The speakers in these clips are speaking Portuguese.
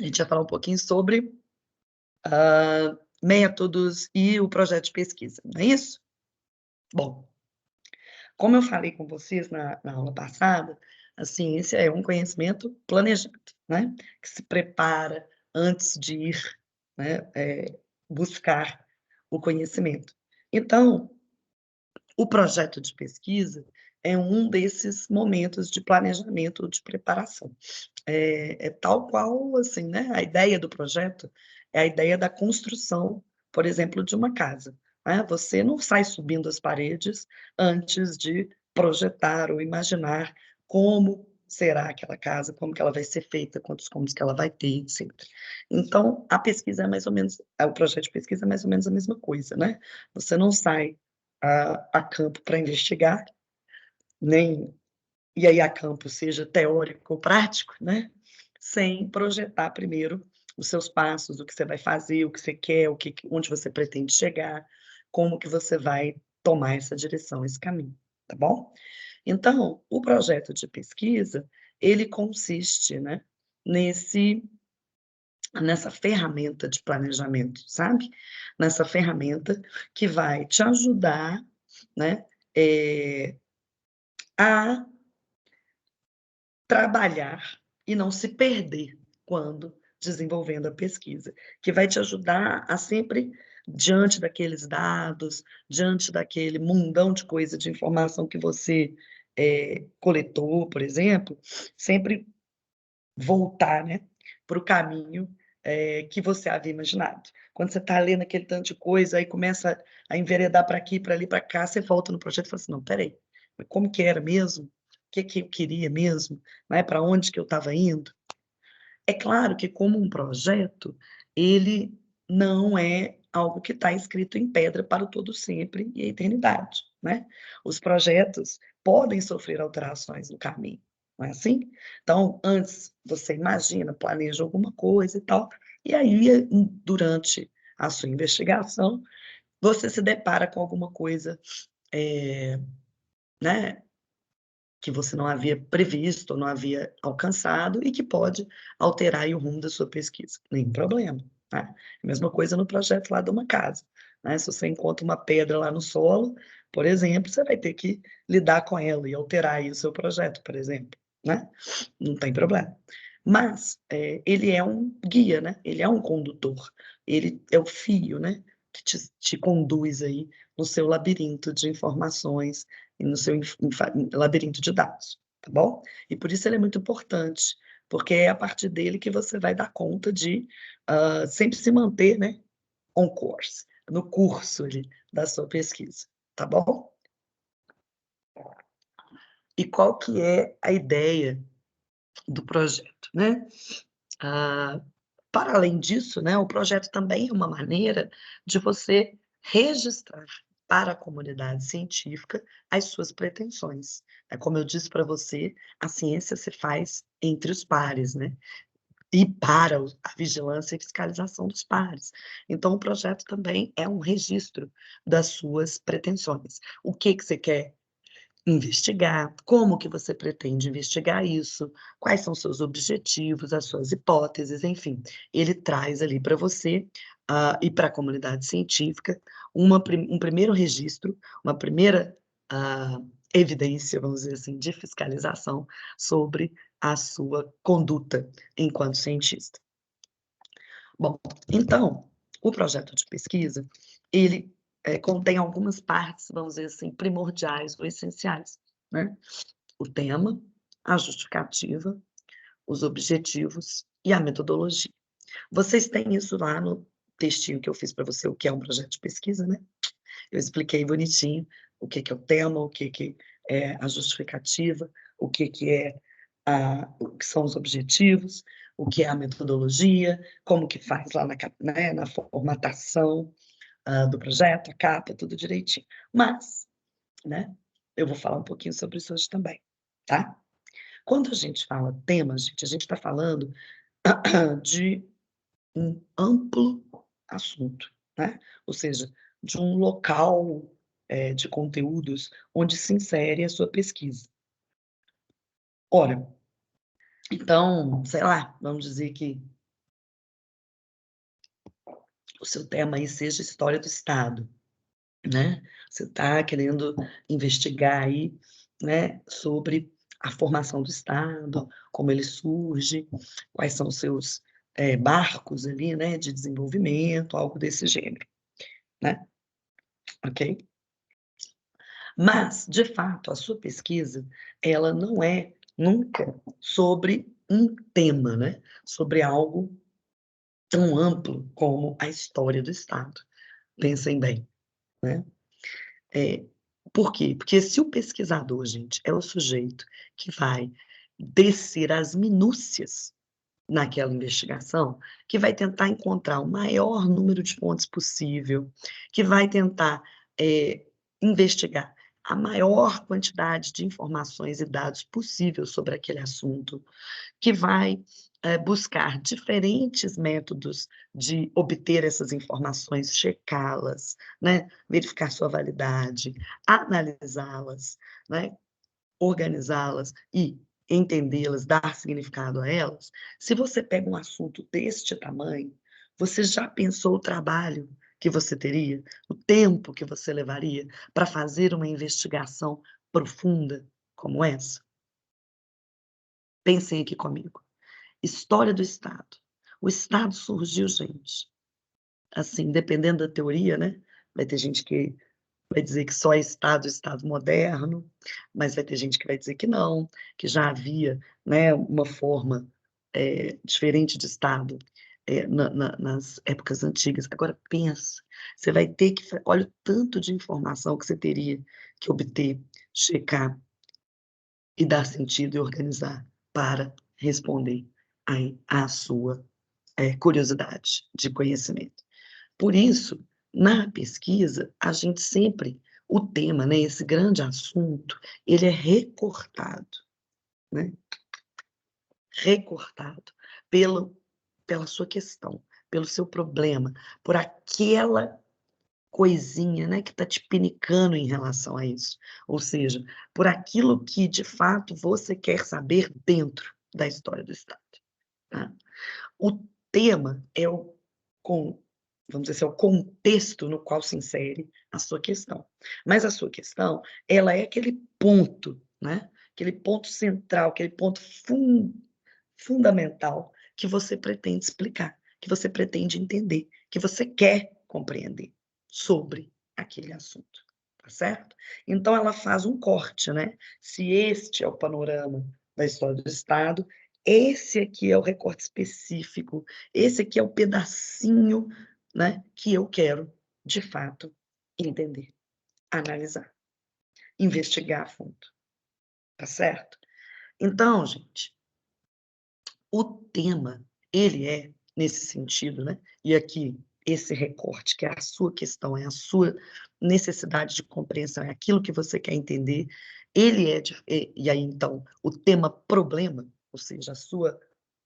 A gente vai falar um pouquinho sobre, métodos e o projeto de pesquisa, não é isso? Bom, como eu falei com vocês na aula passada, a ciência é um conhecimento planejado, né, que se prepara antes de ir, né, buscar o conhecimento. Então, o projeto de pesquisa é um desses momentos de planejamento ou de preparação. É tal qual, assim, né, a ideia do projeto é a ideia da construção, por exemplo, de uma casa, né. Você não sai subindo as paredes antes de projetar ou imaginar como será aquela casa, como que ela vai ser feita, quantos cômodos que ela vai ter, etcétera. Então, a pesquisa é mais ou menos o projeto de pesquisa é mais ou menos a mesma coisa, né. Você não sai a campo para investigar, nem e aí a campo seja teórico ou prático, né, sem projetar primeiro os seus passos, o que você vai fazer, o que você quer, o que onde você pretende chegar, como que você vai tomar essa direção, esse caminho, tá bom? Então, o projeto de pesquisa, ele consiste, né, nesse nessa ferramenta de planejamento, sabe? Nessa ferramenta que vai te ajudar, né, eh, a trabalhar e não se perder quando desenvolvendo a pesquisa, que vai te ajudar a sempre, diante daqueles dados, diante daquele mundão de coisa, de informação que você, coletou, por exemplo, sempre voltar, né, para o caminho, que você havia imaginado. Quando você está lendo aquele tanto de coisa, aí começa a enveredar para aqui, para ali, para cá, você volta no projeto e fala assim: "Não, espera aí, mas como que era mesmo? O que que eu queria mesmo? Né, para onde que eu estava indo?". É claro que como um projeto, ele não é algo que está escrito em pedra para o todo sempre e a eternidade, né. Os projetos podem sofrer alterações no caminho, não é assim? Então, antes você imagina, planeja alguma coisa e tal, e aí, durante a sua investigação, você se depara com alguma coisa, eh, né, que você não havia previsto, não havia alcançado e que pode alterar aí o rumo da sua pesquisa, nenhum problema, tá. Mesma coisa no projeto lá de uma casa, né, se você encontra uma pedra lá no solo, por exemplo, você vai ter que lidar com ela e alterar aí o seu projeto, por exemplo, né, não tem problema. Mas, ele é um guia, né, ele é um condutor, ele é o fio, né, que te conduz aí no seu labirinto de informações e no seu labirinto de dados, tá bom? E por isso ele é muito importante, porque é a partir dele que você vai dar conta de, sempre se manter, né, on course, no curso ali da sua pesquisa, tá bom? E qual que é a ideia do projeto, né? Ah, para além disso, né, o projeto também é uma maneira de você registrar para a comunidade científica as suas pretensões. É como eu disse para você, a ciência se faz entre os pares, né, e para a vigilância e fiscalização dos pares. Então o projeto também é um registro das suas pretensões. O que que você quer investigar, como que você pretende investigar isso, quais são seus objetivos, as suas hipóteses, enfim. Ele traz ali para você, e para a comunidade científica, um primeiro registro, uma primeira, evidência, vamos dizer assim, de fiscalização sobre a sua conduta enquanto cientista. Bom, então, o projeto de pesquisa, ele, contém algumas partes, vamos dizer assim, primordiais ou essenciais, né. O tema, a justificativa, os objetivos e a metodologia. Vocês têm isso lá no textinho que eu fiz para você, o que é um projeto de pesquisa, né. Eu expliquei bonitinho o que que é o tema, o que que é a justificativa, o que que é o que são os objetivos, o que é a metodologia, como que faz lá né, na formatação, do projeto, a capa, tudo direitinho. Mas, né, eu vou falar um pouquinho sobre isso hoje também, tá? Quando a gente fala tema, gente, a gente está falando de um amplo assunto, né, ou seja, de um local, de conteúdos onde se insere a sua pesquisa. Ora, então, sei lá, vamos dizer que o seu tema aí seja história do Estado, né? Você está querendo investigar aí, né, sobre a formação do Estado, como ele surge, quais são os seus marcos ali, né, de desenvolvimento, algo desse gênero, né? Ok? Mas, de fato, a sua pesquisa, ela não é nunca sobre um tema, né? Sobre algo tão amplo como a história do Estado. Pensem bem, né? É, por quê? Porque se o pesquisador, gente, é o sujeito que vai descer as minúcias naquela investigação, que vai tentar encontrar o maior número de pontos possível, que vai tentar investigar a maior quantidade de informações e dados possível sobre aquele assunto, que vai buscar diferentes métodos de obter essas informações, checá-las, né, verificar sua validade, analisá-las, né, organizá-las e entendê-las, dar significado a elas. Se você pega um assunto deste tamanho, você já pensou o trabalho que você teria, o tempo que você levaria para fazer uma investigação profunda como essa? Pensem aqui comigo. História do Estado. O Estado surgiu, gente, assim, dependendo da teoria, né, vai ter gente que vai dizer que só é Estado, Estado moderno, mas vai ter gente que vai dizer que não, que já havia, né, uma forma diferente de Estado nas épocas antigas. Agora pensa, você vai ter que, olha o tanto de informação que você teria que obter, checar e dar sentido e organizar para responder aí à sua curiosidade de conhecimento. Por isso, na pesquisa, a gente sempre, o tema, né, esse grande assunto, ele é recortado, né? Recortado pelo, pela sua questão, pelo seu problema, por aquela coisinha, né, que está te pinicando em relação a isso. Ou seja, por aquilo que, de fato, você quer saber dentro da história do Estado. Tá? O tema é o, vamos dizer assim, é o contexto no qual se insere a sua questão. Mas a sua questão, ela é aquele ponto, né? Aquele ponto central, aquele ponto fundamental que você pretende explicar, que você pretende entender, que você quer compreender sobre aquele assunto, tá certo? Então ela faz um corte, né? Se este é o panorama da história do Estado, esse aqui é o recorte específico, esse aqui é o pedacinho, né, que eu quero, de fato, entender, analisar, investigar a fundo, tá certo? Então, gente, o tema, ele é, nesse sentido, né, e aqui esse recorte, que é a sua questão, é a sua necessidade de compreensão, é aquilo que você quer entender, ele é, e aí então, o tema problema, ou seja,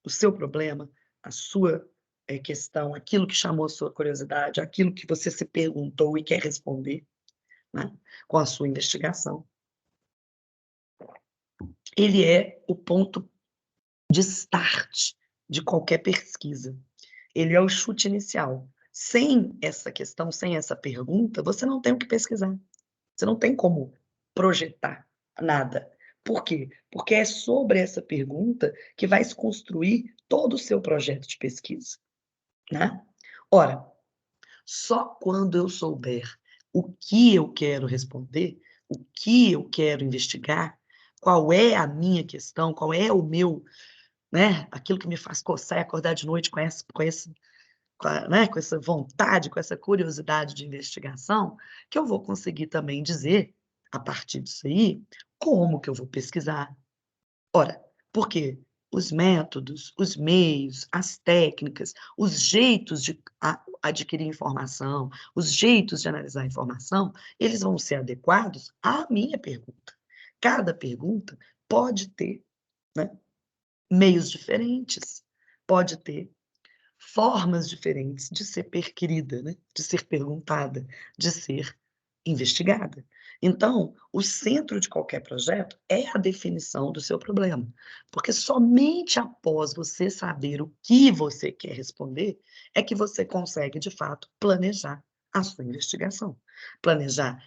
o seu problema, a sua questão, aquilo que chamou a sua curiosidade, aquilo que você se perguntou e quer responder, né, com a sua investigação, ele é o ponto de start de qualquer pesquisa. Ele é o chute inicial. Sem essa questão, sem essa pergunta, você não tem o que pesquisar. Você não tem como projetar nada. Por quê? Porque é sobre essa pergunta que vai se construir todo o seu projeto de pesquisa, né? Ora, só quando eu souber o que eu quero responder, o que eu quero investigar, qual é a minha questão, qual é o meu, né, aquilo que me faz coçar e acordar de noite com essa vontade, com essa curiosidade de investigação, que eu vou conseguir também dizer, a partir disso aí, como que eu vou pesquisar. Ora, por quê? Os métodos, os meios, as técnicas, os jeitos de adquirir informação, os jeitos de analisar a informação, eles vão ser adequados à minha pergunta. Cada pergunta pode ter, né, meios diferentes, pode ter formas diferentes de ser perquirida, né, de ser perguntada, de ser investigada. Então, o centro de qualquer projeto é a definição do seu problema, porque somente após você saber o que você quer responder, é que você consegue, de fato, planejar a sua investigação. Planejar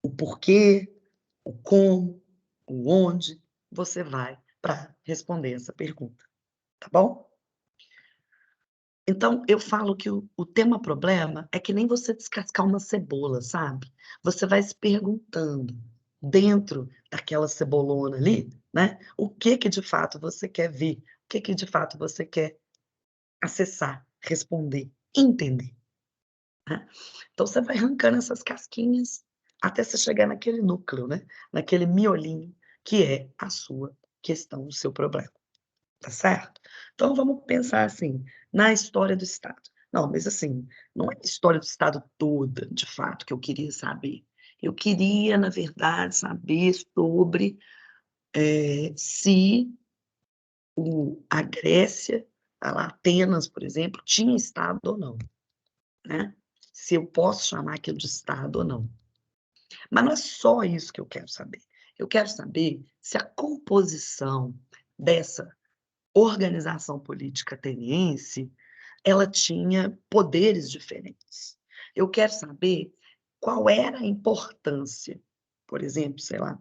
o porquê, o como, o onde você vai para responder essa pergunta, tá bom? Então, eu falo que o tema problema é que nem você descascar uma cebola, sabe. Você vai se perguntando, dentro daquela cebolona ali, né, o que de fato você quer ver, o que de fato você quer acessar, responder, entender, né. Então você vai arrancando essas casquinhas, até você chegar naquele núcleo, né, naquele miolinho, que é a sua questão, o seu problema. Tá certo? Então vamos pensar assim, na história do Estado. Não, mas assim, não é a história do Estado toda, de fato, que eu queria saber. Eu queria, na verdade, saber sobre, se a Grécia, a Atenas, por exemplo, tinha Estado ou não, né. Se eu posso chamar aquilo de Estado ou não. Mas não é só isso que eu quero saber. Eu quero saber se a composição dessa organização política ateniense, ela tinha poderes diferentes. Eu quero saber qual era a importância, por exemplo, sei lá,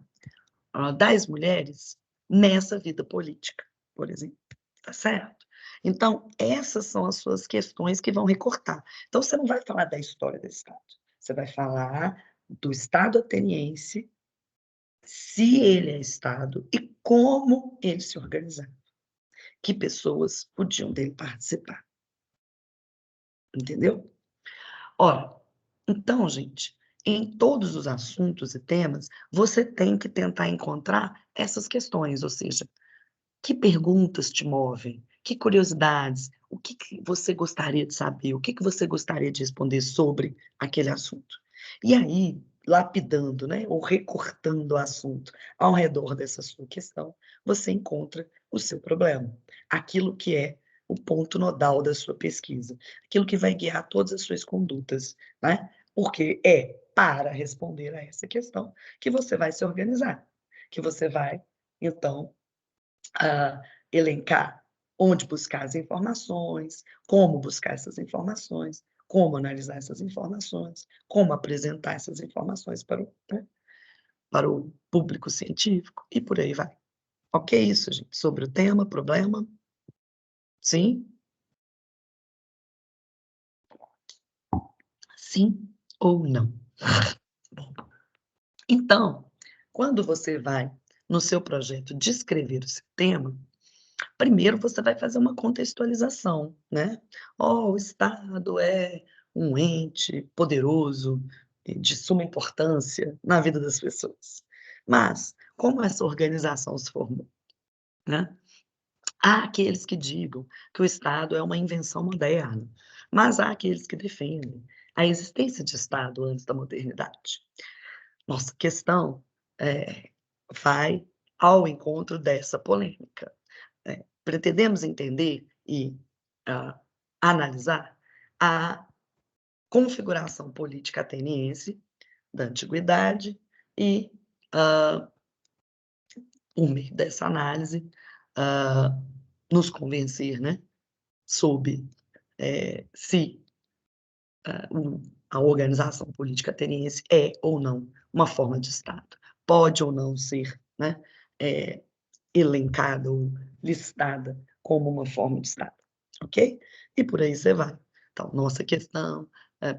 das mulheres nessa vida política, por exemplo, tá certo? Então, essas são as suas questões que vão recortar. Então, você não vai falar da história do Estado, você vai falar do Estado ateniense, se ele é Estado e como ele se organizava, que pessoas podiam dele participar, entendeu? Ora, então, gente, em todos os assuntos e temas, você tem que tentar encontrar essas questões, ou seja, que perguntas te movem, que curiosidades, o que você gostaria de saber, o que você gostaria de responder sobre aquele assunto. E aí, lapidando, né, ou recortando o assunto ao redor dessa sua questão, você encontra o seu problema, aquilo que é o ponto nodal da sua pesquisa, aquilo que vai guiar todas as suas condutas, né, porque é para responder a essa questão que você vai se organizar, que você vai, então, elencar onde buscar as informações, como buscar essas informações, como analisar essas informações, como apresentar essas informações para o, né, para o público científico e por aí vai. Ok isso, gente? Sobre o tema, problema? Sim? Sim ou não? Bom, então, quando você vai no seu projeto descrever o seu tema, primeiro você vai fazer uma contextualização, né. "Ó, o Estado é um ente poderoso e de suma importância na vida das pessoas. Mas como essa organização se formou?", né. Há aqueles que digam que o Estado é uma invenção moderna, mas há aqueles que defendem a existência de Estado antes da modernidade. Nossa questão, vai ao encontro dessa polêmica. Pretendemos entender e, ah, analisar a configuração política ateniense da antiguidade e, hã, por meio dessa análise, hã, nos convencer, né, sobre, se a organização política ateniense é ou não uma forma de Estado, pode ou não ser, né, eh, elencada ou listada como uma forma de Estado, ok? E por aí você vai. Então, nossa questão,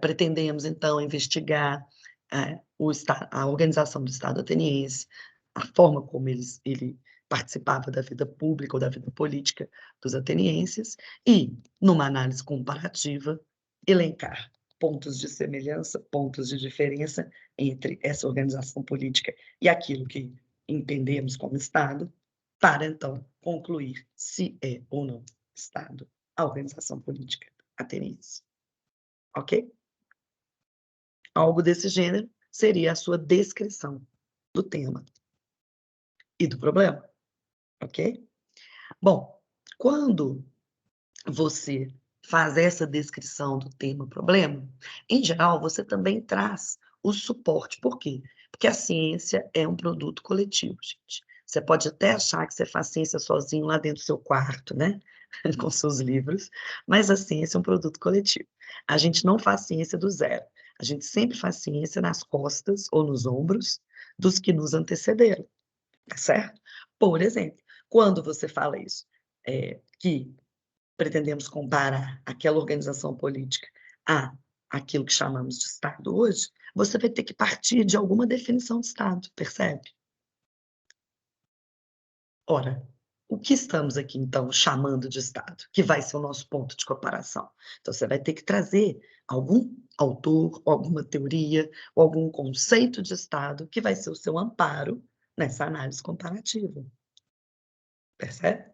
pretendemos então investigar, a organização do Estado ateniense, a forma como ele participava da vida pública ou da vida política dos atenienses e, numa análise comparativa, elencar pontos de semelhança, pontos de diferença entre essa organização política e aquilo que entendemos como Estado, para então concluir se é ou não Estado a organização política ateniense, ok? Algo desse gênero seria a sua descrição do tema e do problema, ok? Bom, quando você faz essa descrição do tema problema, em geral você também traz o suporte. Por quê? Porque a ciência é um produto coletivo, gente. Você pode até achar que você faz ciência sozinho lá dentro do seu quarto, né, com seus livros, mas a ciência é um produto coletivo. A gente não faz ciência do zero, a gente sempre faz ciência nas costas ou nos ombros dos que nos antecederam, tá certo? Por exemplo, quando você fala isso, que pretendemos comparar aquela organização política a aquilo que chamamos de Estado hoje, você vai ter que partir de alguma definição de Estado, percebe? Ora, o que estamos aqui, então, chamando de Estado, que vai ser o nosso ponto de comparação? Então, você vai ter que trazer algum autor, ou alguma teoria, ou algum conceito de Estado que vai ser o seu amparo nessa análise comparativa, percebe?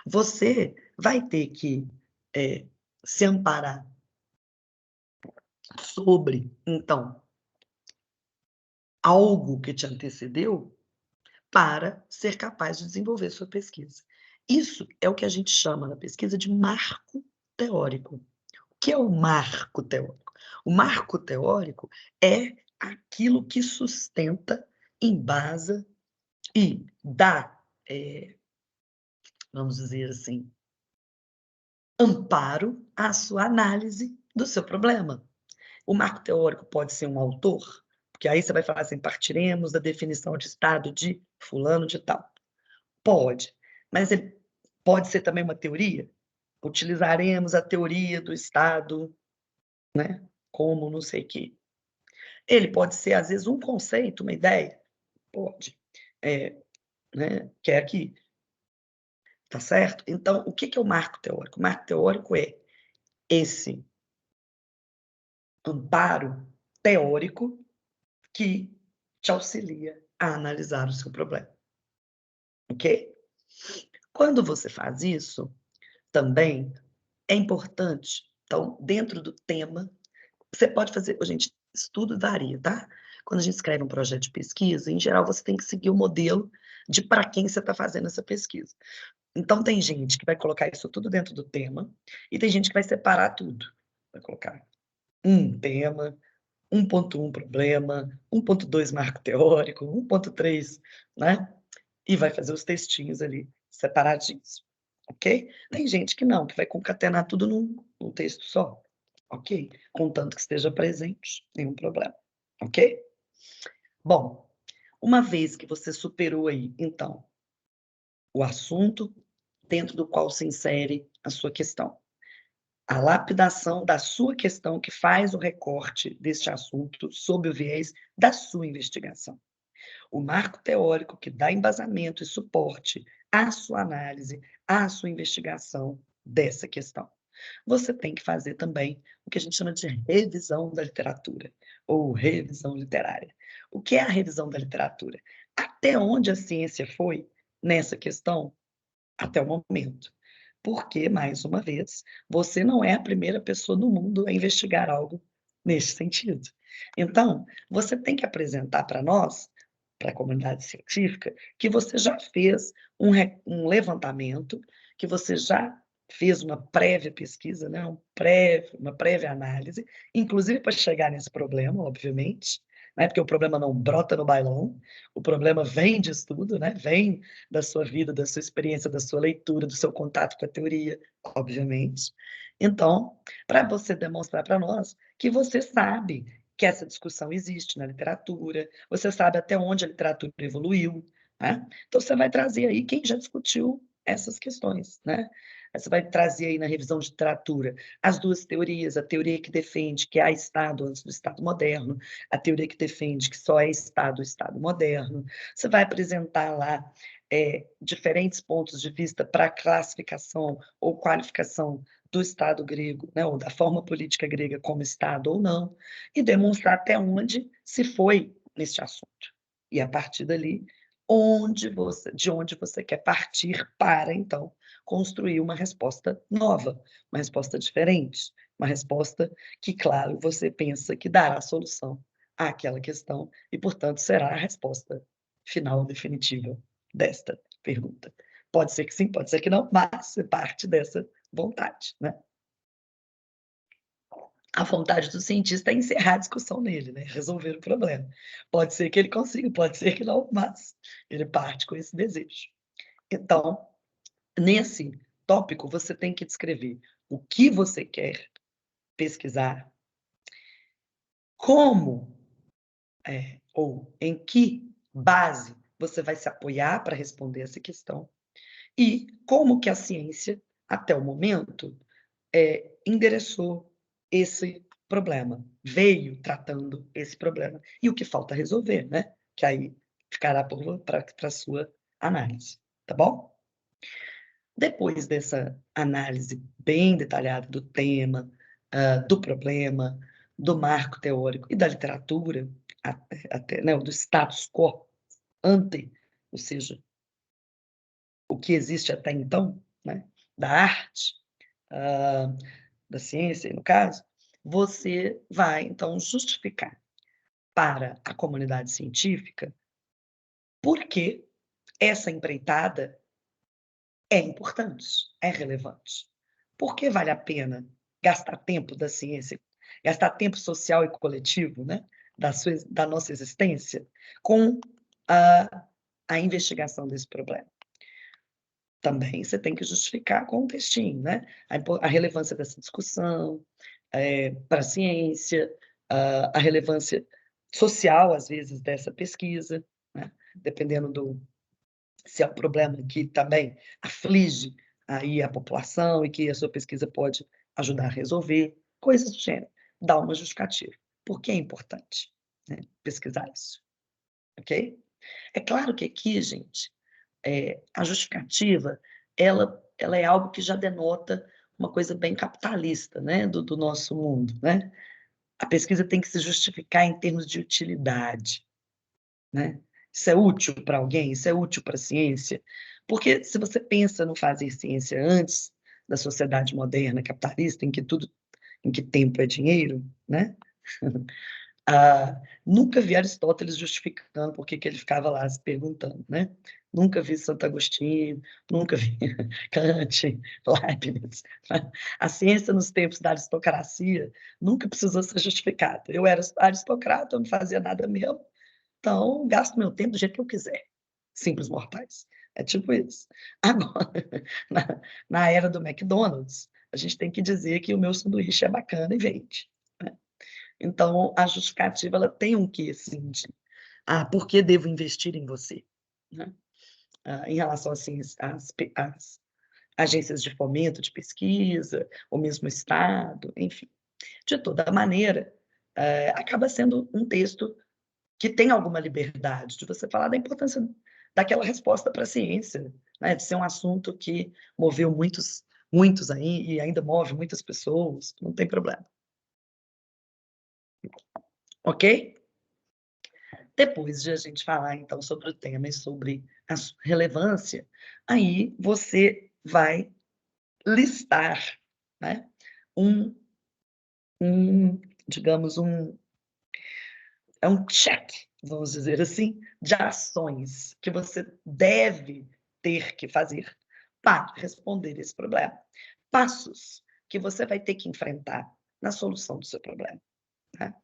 Você vai ter que se amparar sobre, então, algo que te antecedeu para ser capaz de desenvolver sua pesquisa. Isso é o que a gente chama na pesquisa de marco teórico. O que é o marco teórico? O marco teórico é aquilo que sustenta, embasa e dá, vamos dizer assim, amparo à sua análise do seu problema. O marco teórico pode ser um autor, porque aí você vai falar assim: partiremos da definição de Estado de fulano de tal. Pode, mas ele pode ser também uma teoria? Utilizaremos a teoria do Estado, né, como não sei quê. Ele pode ser, às vezes, um conceito, uma ideia? Pode. Né, que é aqui, tá certo? Então, o que que é o marco teórico? O marco teórico é esse amparo teórico que te auxilia a analisar o seu problema, ok? Quando você faz isso, também é importante, então, dentro do tema, você pode fazer, gente, estudo varia, tá? Quando a gente escreve um projeto de pesquisa, em geral, você tem que seguir o modelo de para quem você está fazendo essa pesquisa. Então, tem gente que vai colocar isso tudo dentro do tema, e tem gente que vai separar tudo. Vai colocar um tema, 1.1 problema, 1.2 marco teórico, 1.3, né? E vai fazer os textinhos ali, separadinhos, ok? Tem gente que não, que vai concatenar tudo num texto só, ok? Contanto que esteja presente, nenhum problema, ok? Bom, uma vez que você superou aí, então, o assunto dentro do qual se insere a sua questão, a lapidação da sua questão que faz o recorte deste assunto sob o viés da sua investigação. O marco teórico que dá embasamento e suporte à sua análise, à sua investigação dessa questão. Você tem que fazer também o que a gente chama de revisão da literatura, ou revisão literária. O que é a revisão da literatura? Até onde a ciência foi nessa questão até o momento. Porque, mais uma vez, você não é a primeira pessoa no mundo a investigar algo nesse sentido. Então, você tem que apresentar para nós, para a comunidade científica, que você já fez um levantamento, que você já fez uma prévia pesquisa, né, uma prévia análise, inclusive para chegar nesse problema, obviamente, né, porque o problema não brota no bailão, o problema vem de estudo, né, vem da sua vida, da sua experiência, da sua leitura, do seu contato com a teoria, obviamente. Então, para você demonstrar para nós que você sabe que essa discussão existe na literatura, você sabe até onde a literatura evoluiu, né? Então você vai trazer aí quem já discutiu essas questões, né? Você vai trazer aí na revisão de literatura as duas teorias, a teoria que defende que há Estado antes do Estado moderno, a teoria que defende que só é Estado o Estado moderno. Você vai apresentar lá diferentes pontos de vista para a classificação ou qualificação do Estado grego, né, ou da forma política grega como Estado ou não, e demonstrar até onde se foi neste assunto. E a partir dali, de onde você quer partir para, então, construir uma resposta nova, uma resposta diferente, uma resposta que, claro, você pensa que dará a solução àquela questão e, portanto, será a resposta final, definitiva desta pergunta. Pode ser que sim, pode ser que não, mas é parte dessa vontade, né? a vontade do cientista é encerrar a discussão nele, né, resolver o problema. Pode ser que ele consiga, pode ser que não, mas ele parte com esse desejo. Então, nesse tópico, você tem que descrever o que você quer pesquisar, como, ou em que base você vai se apoiar para responder essa questão e como que a ciência, até o momento, endereçou esse problema, veio tratando esse problema. E o que falta resolver, né? Que aí ficará para a sua análise, tá bom? Depois dessa análise bem detalhada do tema, do problema, do marco teórico e da literatura, até, né, do status quo ante, ou seja, o que existe até então, né, da arte, hã, da ciência, no caso, você vai, então, justificar para a comunidade científica por que essa empreitada é importante, é relevante. Por que vale a pena gastar tempo da ciência, gastar tempo social e coletivo, né, da nossa existência, com a investigação desse problema? Também você tem que justificar com um textinho, né, a relevância dessa discussão, para a ciência, a relevância social, às vezes, dessa pesquisa, né, dependendo se é um problema que também aflige aí a população e que a sua pesquisa pode ajudar a resolver, coisas do gênero. Dá uma justificativa. Por que é importante, né, pesquisar isso, ok? É claro que aqui, gente, a justificativa, ela é algo que já denota uma coisa bem capitalista, né, do nosso mundo, né. A pesquisa tem que se justificar em termos de utilidade, né. Isso é útil para alguém? Isso é útil para a ciência? Porque se você pensa no fazer ciência antes da sociedade moderna capitalista, em que tempo é dinheiro, né, nunca vi Aristóteles justificando por que que ele ficava lá se perguntando, né. Nunca vi Santo Agostinho, nunca vi Kant, Leibniz, né. A ciência nos tempos da aristocracia nunca precisou ser justificada. Eu era aristocrata, eu não fazia nada mesmo, então gasto meu tempo do jeito que eu quiser, simples mortais. É tipo isso. Agora, na era do McDonald's, a gente tem que dizer que o meu sanduíche é bacana e vende, né. Então, a justificativa ela tem um quê, assim, de: "Ah, por que devo investir em você?", né. Em relação, assim, às agências de fomento de pesquisa, ou mesmo o Estado, enfim. De toda maneira, acaba sendo um texto que tem alguma liberdade de você falar da importância daquela resposta para a ciência, né, de ser um assunto que moveu muitos aí e ainda move muitas pessoas, não tem problema, ok? Depois de a gente falar, então, sobre o tema e sobre a sua relevância, aí você vai listar, né, um digamos, um check, vamos dizer assim, de ações que você deve ter que fazer para responder esse problema. Passos que você vai ter que enfrentar na solução do seu problema, né.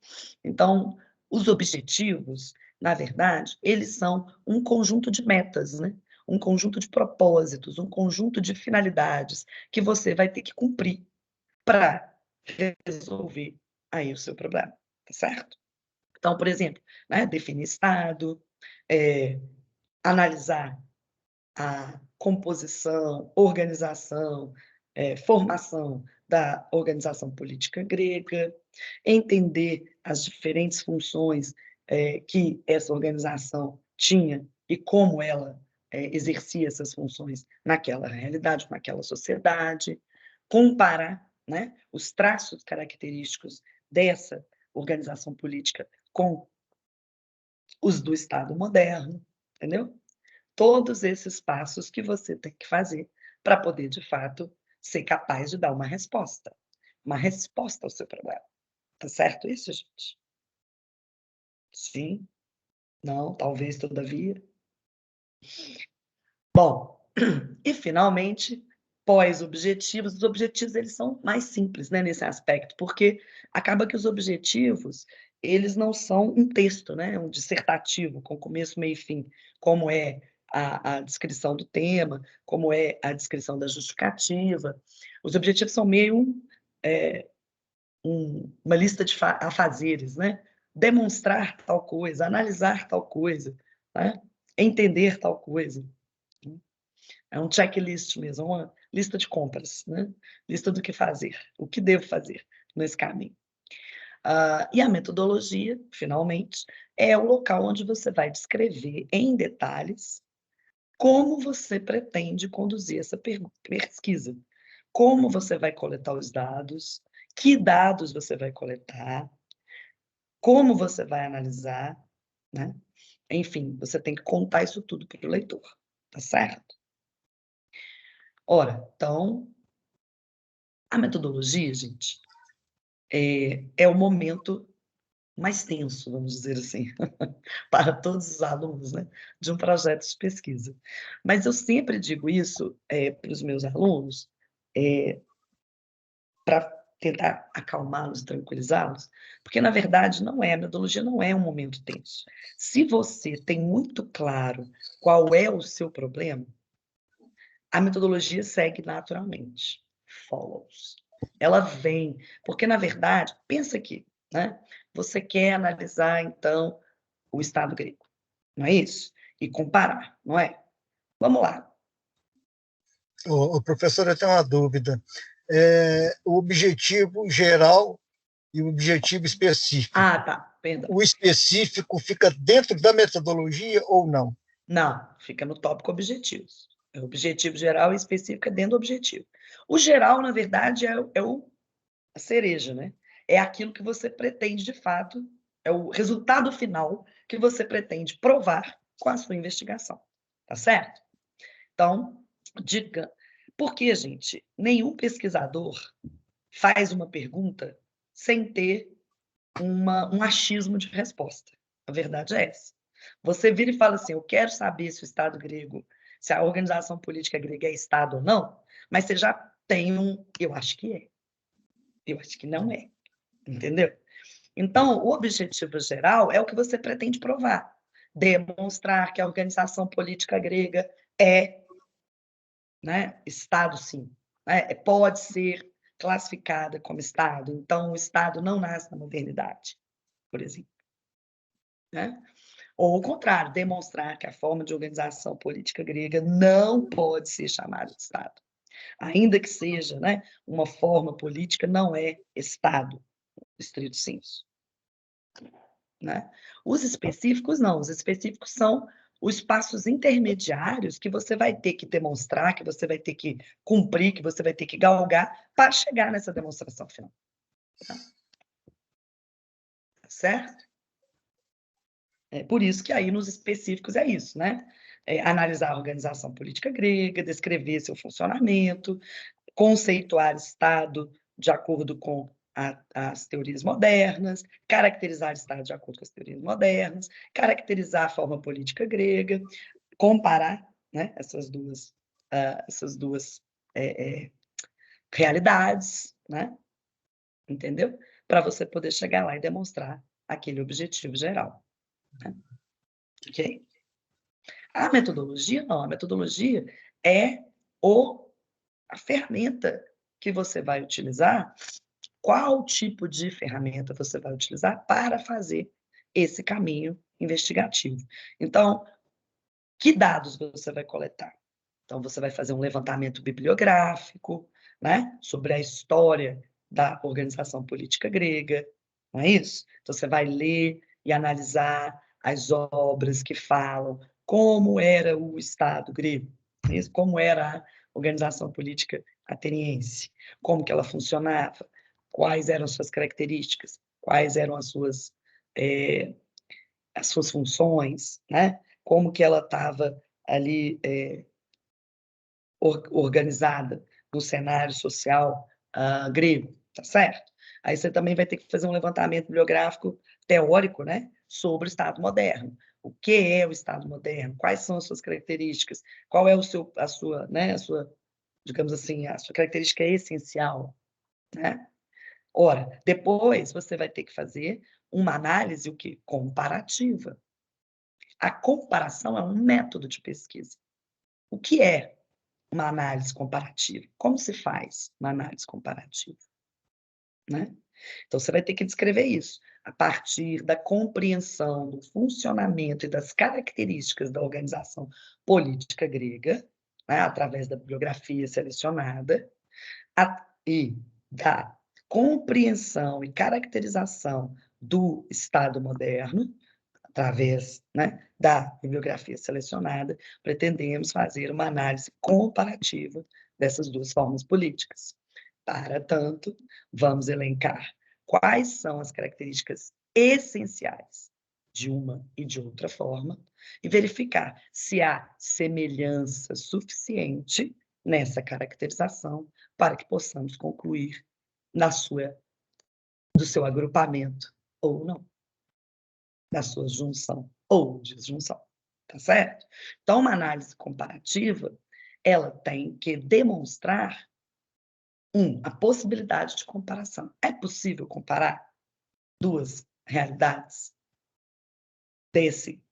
Então, os objetivos, na verdade, eles são um conjunto de metas, né, um conjunto de propósitos, um conjunto de finalidades que você vai ter que cumprir para resolver aí o seu problema, tá certo? Então, por exemplo, né, definir estado, eh, analisar a composição, organização, formação da organização política grega, entender as diferentes funções, que essa organização tinha e como ela, exercia essas funções naquela realidade, naquela sociedade, comparar, né, os traços característicos dessa organização política com os do Estado moderno, entendeu? Todos esses passos que você tem que fazer para poder, de fato, ser capaz de dar uma resposta ao seu problema. Tá certo isso, gente? Sim? Não? Talvez, todavia? Bom, e finalmente, pós-objetivos. Os objetivos, eles são mais simples, né, nesse aspecto, porque acaba que os objetivos, eles não são um texto, né, um dissertativo com começo, meio e fim, como é a descrição do tema, como é a descrição da justificativa. Os objetivos são meio uma lista de afazeres, né? Demonstrar tal coisa, analisar tal coisa, né? Entender tal coisa. É um checklist mesmo, uma lista de compras, né? Lista do que fazer, o que devo fazer nesse caminho. E a metodologia, finalmente, é o local onde você vai descrever em detalhes como você pretende conduzir essa pesquisa, como você vai coletar os dados, que dados você vai coletar, como você vai analisar, né? Enfim, você tem que contar isso tudo para o leitor, tá certo? Ora, então, a metodologia, gente, é o momento mais tenso, vamos dizer assim, para todos os alunos, né, de um projeto de pesquisa. Mas eu sempre digo isso para os meus alunos, para tentar acalmá-los, tranquilizá-los, porque, na verdade, a metodologia não é um momento tenso. Se você tem muito claro qual é o seu problema, a metodologia segue naturalmente, follows. Ela vem, porque, na verdade, pensa aqui, né? Você quer analisar, então, o Estado grego, não é isso? E comparar, não é? Vamos lá. O professor, eu tenho uma dúvida. O objetivo geral e o objetivo específico. Tá, perdão. O específico fica dentro da metodologia ou não? Não, fica no tópico objetivos. O objetivo geral e específico é dentro do objetivo. O geral, na verdade, a cereja, né? É aquilo que você pretende, de fato, é o resultado final que você pretende provar com a sua investigação. Tá certo? Então, diga. Porque, gente, nenhum pesquisador faz uma pergunta sem ter um achismo de resposta. A verdade é essa. Você vira e fala assim: eu quero saber se o Estado grego, se a organização política grega é Estado ou não, mas você já tem eu acho que é, eu acho que não é, entendeu? Então, o objetivo geral é o que você pretende provar. Demonstrar que a organização política grega é, né, Estado, sim. Pode ser classificada como Estado. Então, o Estado não nasce na modernidade, por exemplo. Né? Ou o contrário, demonstrar que a forma de organização política grega não pode ser chamada de Estado. Ainda que seja, né, uma forma política, não é Estado, estrito senso. Né? Os específicos, não. Os específicos são os passos intermediários que você vai ter que demonstrar, que você vai ter que cumprir, que você vai ter que galgar para chegar nessa demonstração final. Tá? Certo? É por isso que aí nos específicos é isso, né? Analisar a organização política grega, descrever seu funcionamento, conceituar Estado de acordo com as teorias modernas, caracterizar Estado de acordo com as teorias modernas, caracterizar a forma política grega, comparar, né, essas duas realidades, né? Entendeu? Para você poder chegar lá e demonstrar aquele objetivo geral. Né? Ok? A metodologia, não. A metodologia é a ferramenta que você vai utilizar. Qual tipo de ferramenta você vai utilizar para fazer esse caminho investigativo? Então, que dados você vai coletar? Então, você vai fazer um levantamento bibliográfico, né, sobre a história da organização política grega, não é isso? Então, você vai ler e analisar as obras que falam como era o Estado grego, como era a organização política ateniense, como que ela funcionava, quais eram suas características, quais eram as suas funções, né? Como que ela estava ali organizada no cenário social grego, tá certo? Aí você também vai ter que fazer um levantamento bibliográfico teórico, né, sobre o Estado moderno. O que é o Estado moderno? Quais são as suas características? Qual é a sua digamos assim, a sua característica é essencial, né? Ora, depois você vai ter que fazer uma análise, o quê? Comparativa. A comparação é um método de pesquisa. O que é uma análise comparativa? Como se faz uma análise comparativa, né? Então você vai ter que descrever isso, a partir da compreensão do funcionamento e das características da organização política grega, né, através da bibliografia selecionada, e da compreensão e caracterização do Estado moderno, através, né, da bibliografia selecionada, pretendemos fazer uma análise comparativa dessas duas formas políticas. Para tanto, vamos elencar quais são as características essenciais de uma e de outra forma e verificar se há semelhança suficiente nessa caracterização para que possamos concluir do seu agrupamento ou não, da sua junção ou disjunção, tá certo? Então, uma análise comparativa, ela tem que demonstrar a possibilidade de comparação. É possível comparar duas realidades desse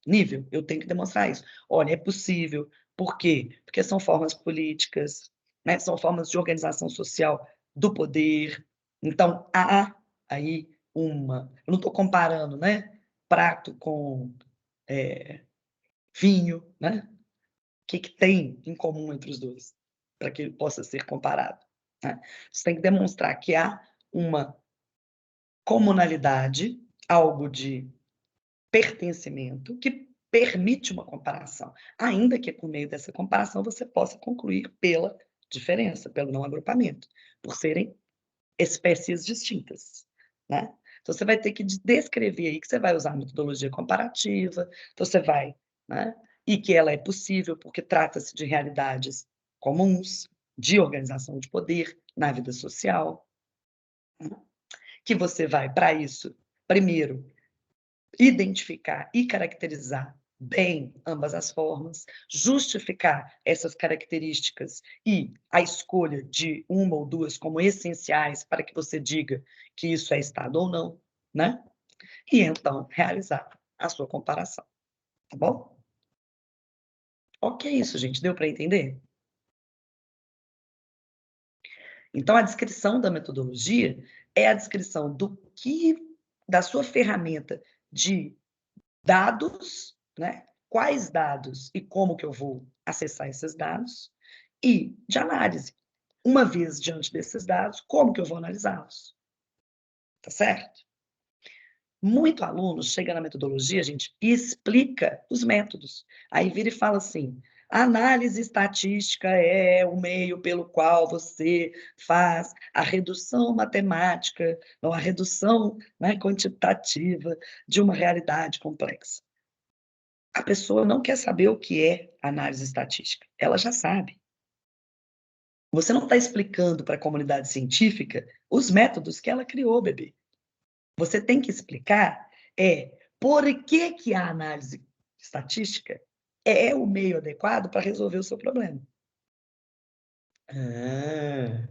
nível? Eu tenho que demonstrar isso. Olha, é possível. Por quê? Porque são formas políticas, né? São formas de organização social do poder. Então, há aí uma... Eu não estou comparando, né? Prato com vinho, né? O que tem em comum entre os dois, para que ele possa ser comparado, né? Você tem que demonstrar que há uma comunalidade, algo de pertencimento, que permite uma comparação, ainda que por meio dessa comparação você possa concluir pela diferença, pelo não agrupamento, por serem espécies distintas, né? Então você vai ter que descrever aí que você vai usar a metodologia comparativa, então você vai, né? E que ela é possível porque trata-se de realidades comuns, de organização de poder na vida social, né? Que você vai, para isso, primeiro, identificar e caracterizar bem ambas as formas, justificar essas características e a escolha de uma ou duas como essenciais para que você diga que isso é Estado ou não, né? E então realizar a sua comparação, tá bom? Ok, isso, gente, deu para entender? Então, a descrição da metodologia é a descrição da sua ferramenta de dados, né? Quais dados e como que eu vou acessar esses dados, e de análise. Uma vez diante desses dados, como que eu vou analisá-los? Tá certo? Muito aluno chega na metodologia, gente, e explica os métodos. Aí vira e fala assim: a análise estatística é o meio pelo qual você faz a redução matemática, ou a redução, né, quantitativa de uma realidade complexa. A pessoa não quer saber o que é análise estatística, ela já sabe. Você não está explicando para a comunidade científica os métodos que ela criou, bebê. Você tem que explicar por que a análise estatística é o meio adequado para resolver o seu problema. Ah,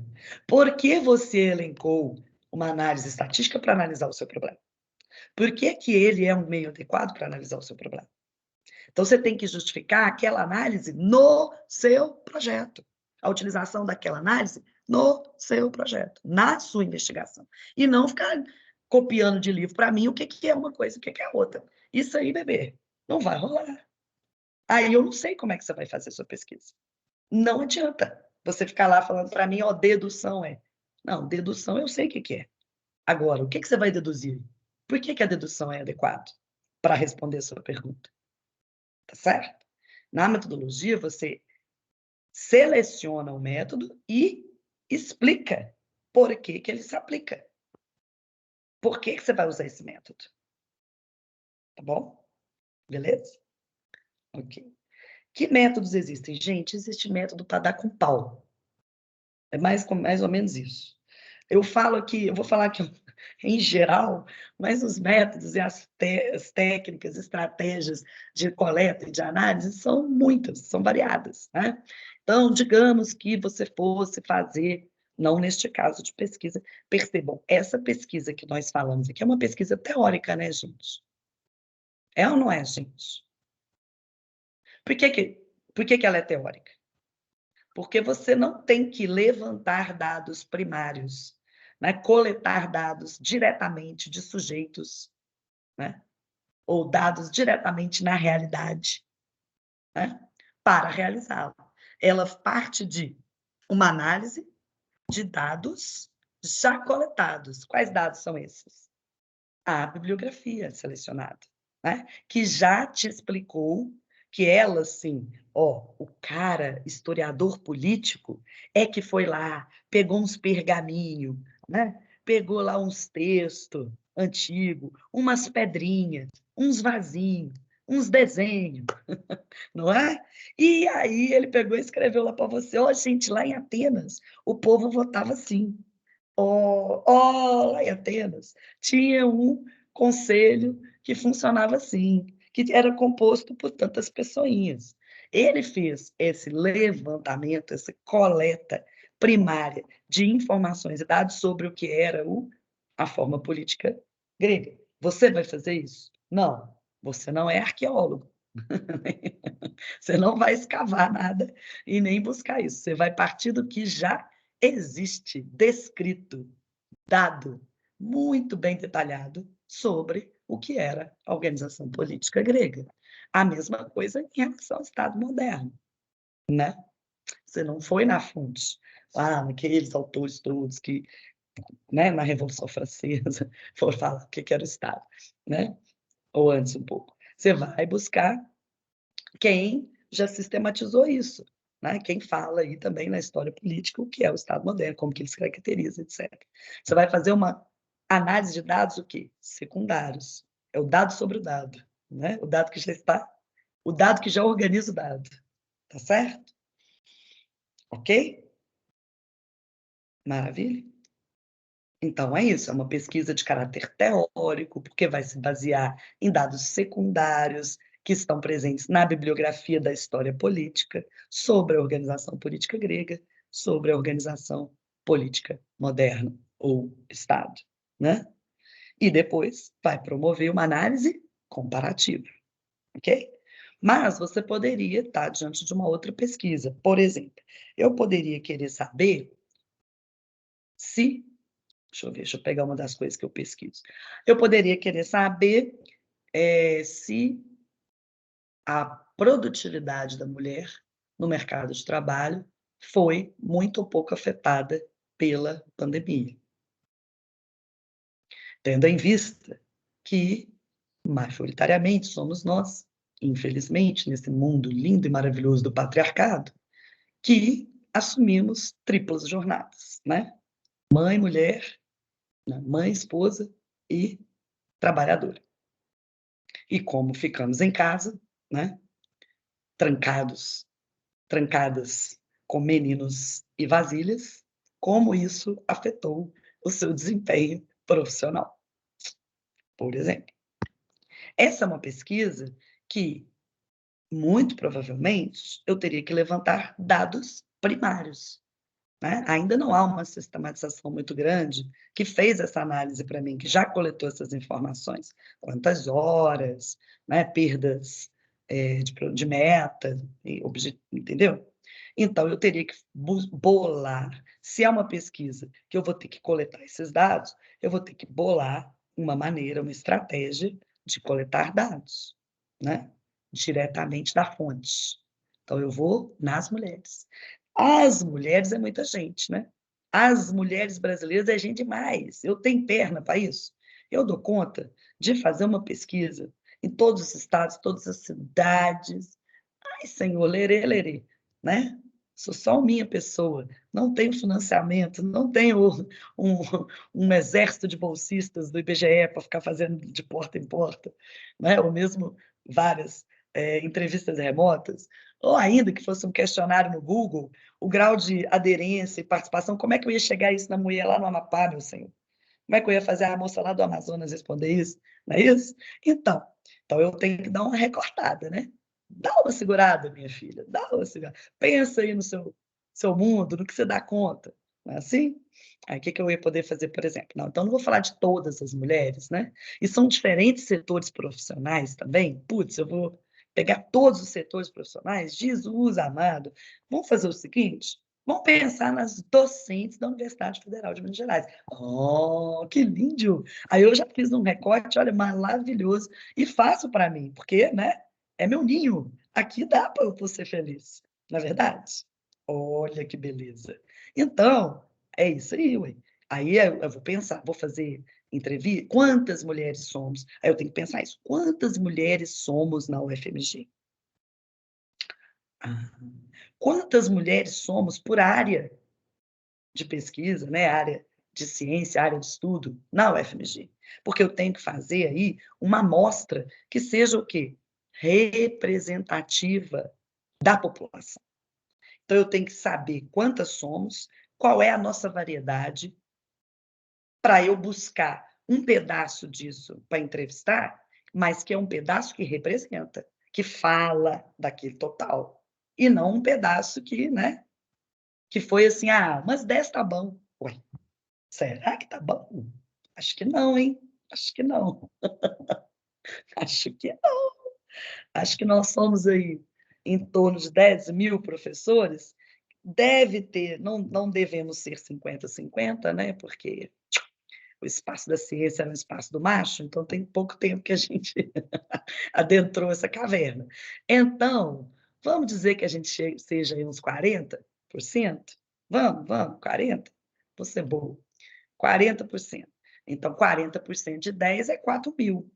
por que você elencou uma análise estatística para analisar o seu problema? Por que ele é um meio adequado para analisar o seu problema? Então, você tem que justificar aquela análise no seu projeto. A utilização daquela análise no seu projeto, na sua investigação. E não ficar copiando de livro para mim o que é uma coisa e o que é outra. Isso aí, bebê, não vai rolar. Aí eu não sei como é que você vai fazer a sua pesquisa. Não adianta você ficar lá falando para mim, ó, dedução é. Não, dedução eu sei o que é. Agora, o que você vai deduzir? Por que a dedução é adequada para responder a sua pergunta? Tá certo? Na metodologia, você seleciona o método e explica por que ele se aplica. Por que você vai usar esse método? Tá bom? Beleza? Ok. Que métodos existem? Gente, existe método para dar com pau. É mais ou menos isso. Eu vou falar aqui em geral, mas os métodos e as técnicas, estratégias de coleta e de análise são muitas, são variadas, né? Então, digamos que você fosse fazer, não neste caso de pesquisa, percebam, essa pesquisa que nós falamos aqui é uma pesquisa teórica, né, gente? É ou não é, gente? Por que que ela é teórica? Porque você não tem que levantar dados primários, né? Coletar dados diretamente de sujeitos, né? Ou dados diretamente na realidade, né? Para realizá-la. Ela parte de uma análise de dados já coletados. Quais dados são esses? A bibliografia selecionada, né? Que já te explicou que ela, sim, ó, o cara, historiador político, é que foi lá, pegou uns pergaminhos, né? Pegou lá uns textos antigos, umas pedrinhas, uns vasinhos, uns desenhos, não é? E aí ele pegou e escreveu lá para você, ó, gente, lá em Atenas, o povo votava assim. Lá em Atenas, tinha um conselho que funcionava assim, que era composto por tantas pessoinhas. Ele fez esse levantamento, essa coleta primária de informações e dados sobre o que era a forma política grega. Você vai fazer isso? Não, você não é arqueólogo. Você não vai escavar nada e nem buscar isso. Você vai partir do que já existe, descrito, dado, muito bem detalhado sobre o que era a organização política grega. A mesma coisa em relação ao Estado moderno, né? Você não foi na fonte, lá naqueles autores todos que, né, na Revolução Francesa, foram falar o que era o Estado, né? Ou antes um pouco. Você vai buscar quem já sistematizou isso, né? Quem fala aí também na história política o que é o Estado moderno, como que ele se caracteriza, etc. Você vai fazer uma análise de dados o quê? Secundários. É o dado sobre o dado, né? O dado que já está, o dado que já organiza o dado, tá certo? Ok? Maravilha? Então é isso, é uma pesquisa de caráter teórico, porque vai se basear em dados secundários que estão presentes na bibliografia da história política sobre a organização política grega, sobre a organização política moderna ou Estado, né? E depois vai promover uma análise comparativa, ok? Mas você poderia estar diante de uma outra pesquisa. Por exemplo, eu poderia querer saber se deixa eu pegar uma das coisas que eu pesquiso. Eu poderia querer saber se a produtividade da mulher no mercado de trabalho foi muito ou pouco afetada pela pandemia. Tendo em vista que, majoritariamente, somos nós, infelizmente, nesse mundo lindo e maravilhoso do patriarcado, que assumimos triplas jornadas, né? Mãe, mulher, né? Mãe, esposa e trabalhadora. E como ficamos em casa, né, trancadas com meninos e vasilhas, como isso afetou o seu desempenho profissional, por exemplo. Essa é uma pesquisa que, muito provavelmente, eu teria que levantar dados primários, né? Ainda não há uma sistematização muito grande que fez essa análise para mim, que já coletou essas informações. Quantas horas, né? Perdas de meta, entendeu? Então, eu teria que bolar. Se é uma pesquisa que eu vou ter que coletar esses dados, eu vou ter que bolar uma maneira, uma estratégia de coletar dados, né? Diretamente da fonte. Então, eu vou nas mulheres. As mulheres é muita gente, né? As mulheres brasileiras é gente demais. Eu tenho perna para isso. Eu dou conta de fazer uma pesquisa em todos os estados, todas as cidades. Ai, senhor, lerê, lerê, né? Sou só minha pessoa, não tenho financiamento, não tenho um, um exército de bolsistas do IBGE para ficar fazendo de porta em porta, né? Ou mesmo várias entrevistas remotas, ou ainda que fosse um questionário no Google, o grau de aderência e participação, como é que eu ia chegar a isso na mulher lá no Amapá, meu senhor? Como é que eu ia fazer a moça lá do Amazonas responder isso? Não é isso? Então eu tenho que dar uma recortada, né? Dá uma segurada, minha filha, dá uma segurada. Pensa aí no seu mundo, no que você dá conta. Não é assim? Aí o que que eu ia poder fazer, por exemplo? Não, então não vou falar de todas as mulheres, né? E são diferentes setores profissionais também. Putz, eu vou pegar todos os setores profissionais? Jesus amado. Vamos fazer o seguinte? Vamos pensar nas docentes da Universidade Federal de Minas Gerais. Oh, que lindo! Aí eu já fiz um recorte, olha, maravilhoso, e faço para mim, porque, né, é meu ninho. Aqui dá para eu ser feliz, não é verdade? Olha que beleza. Então, é isso aí, ué. Aí eu vou pensar, vou fazer entrevista, quantas mulheres somos? Aí eu tenho que pensar isso, quantas mulheres somos na UFMG? Ah, quantas mulheres somos por área de pesquisa, né, área de ciência, área de estudo na UFMG? Porque eu tenho que fazer aí uma amostra que seja o quê? Representativa da população. Então eu tenho que saber quantas somos, qual é a nossa variedade, para eu buscar um pedaço disso para entrevistar, mas que é um pedaço que representa, que fala daquele total, e não um pedaço que, né, que foi assim, mas 10 tá bom. Ué, será que tá bom? Acho que não, hein? Acho que não. Acho que não. Acho que nós somos aí em torno de 10.000 professores. Deve ter, não devemos ser 50-50, né? Porque o espaço da ciência era um espaço do macho, então tem pouco tempo que a gente adentrou essa caverna. Então, vamos dizer que a gente seja aí uns 40%? Vamos, 40%? Vou ser boa. 40%. Então, 40% de 10 é 4.000.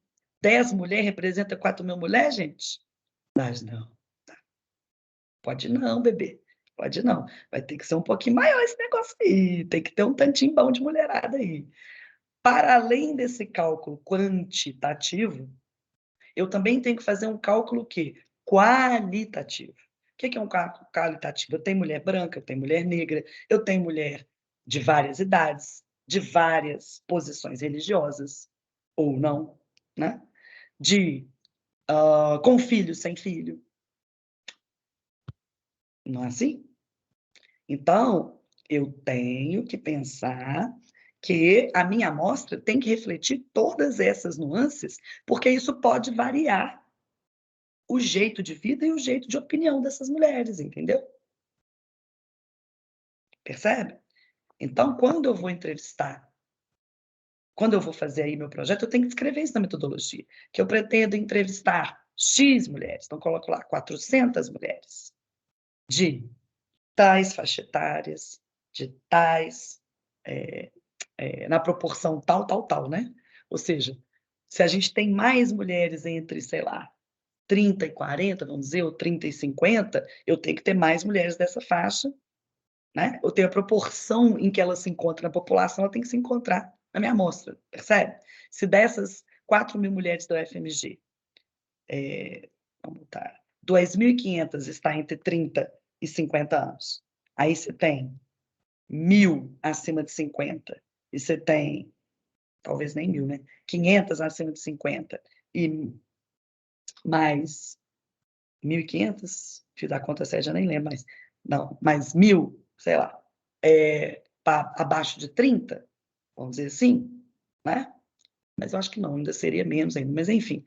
10 mulheres representa 4.000 mulheres, gente? Mas não. Pode não, bebê. Pode não. Vai ter que ser um pouquinho maior esse negócio aí. Tem que ter um tantinho bom de mulherada aí. Para além desse cálculo quantitativo, eu também tenho que fazer um cálculo o quê? Qualitativo. O que é um cálculo qualitativo? Eu tenho mulher branca, eu tenho mulher negra, eu tenho mulher de várias idades, de várias posições religiosas, ou não, né? Com filho, sem filho. Não é assim? Então, eu tenho que pensar que a minha amostra tem que refletir todas essas nuances, porque isso pode variar o jeito de vida e o jeito de opinião dessas mulheres, entendeu? Percebe? Então, quando eu vou entrevistar, quando eu vou fazer aí meu projeto, eu tenho que escrever isso na metodologia, que eu pretendo entrevistar X mulheres, então coloco lá 400 mulheres, de tais faixa etárias, de tais, na proporção tal, tal, tal, né? Ou seja, se a gente tem mais mulheres entre, sei lá, 30 e 40, vamos dizer, ou 30 e 50, eu tenho que ter mais mulheres dessa faixa, né? Eu tenho a proporção em que ela se encontra na população, ela tem que se encontrar na minha amostra, percebe? Se dessas 4.000 mulheres da UFMG, vamos botar, 2.500 está entre 30 e 50 anos, aí você tem 1.000 acima de 50, e você tem, talvez nem 1.000, né? 500 acima de 50, e mais 1.500, fiz a conta certa, já nem lembro, mas não, mais 1.000, sei lá, abaixo de 30, vamos dizer assim, né? Mas eu acho que não, ainda seria menos ainda, mas enfim.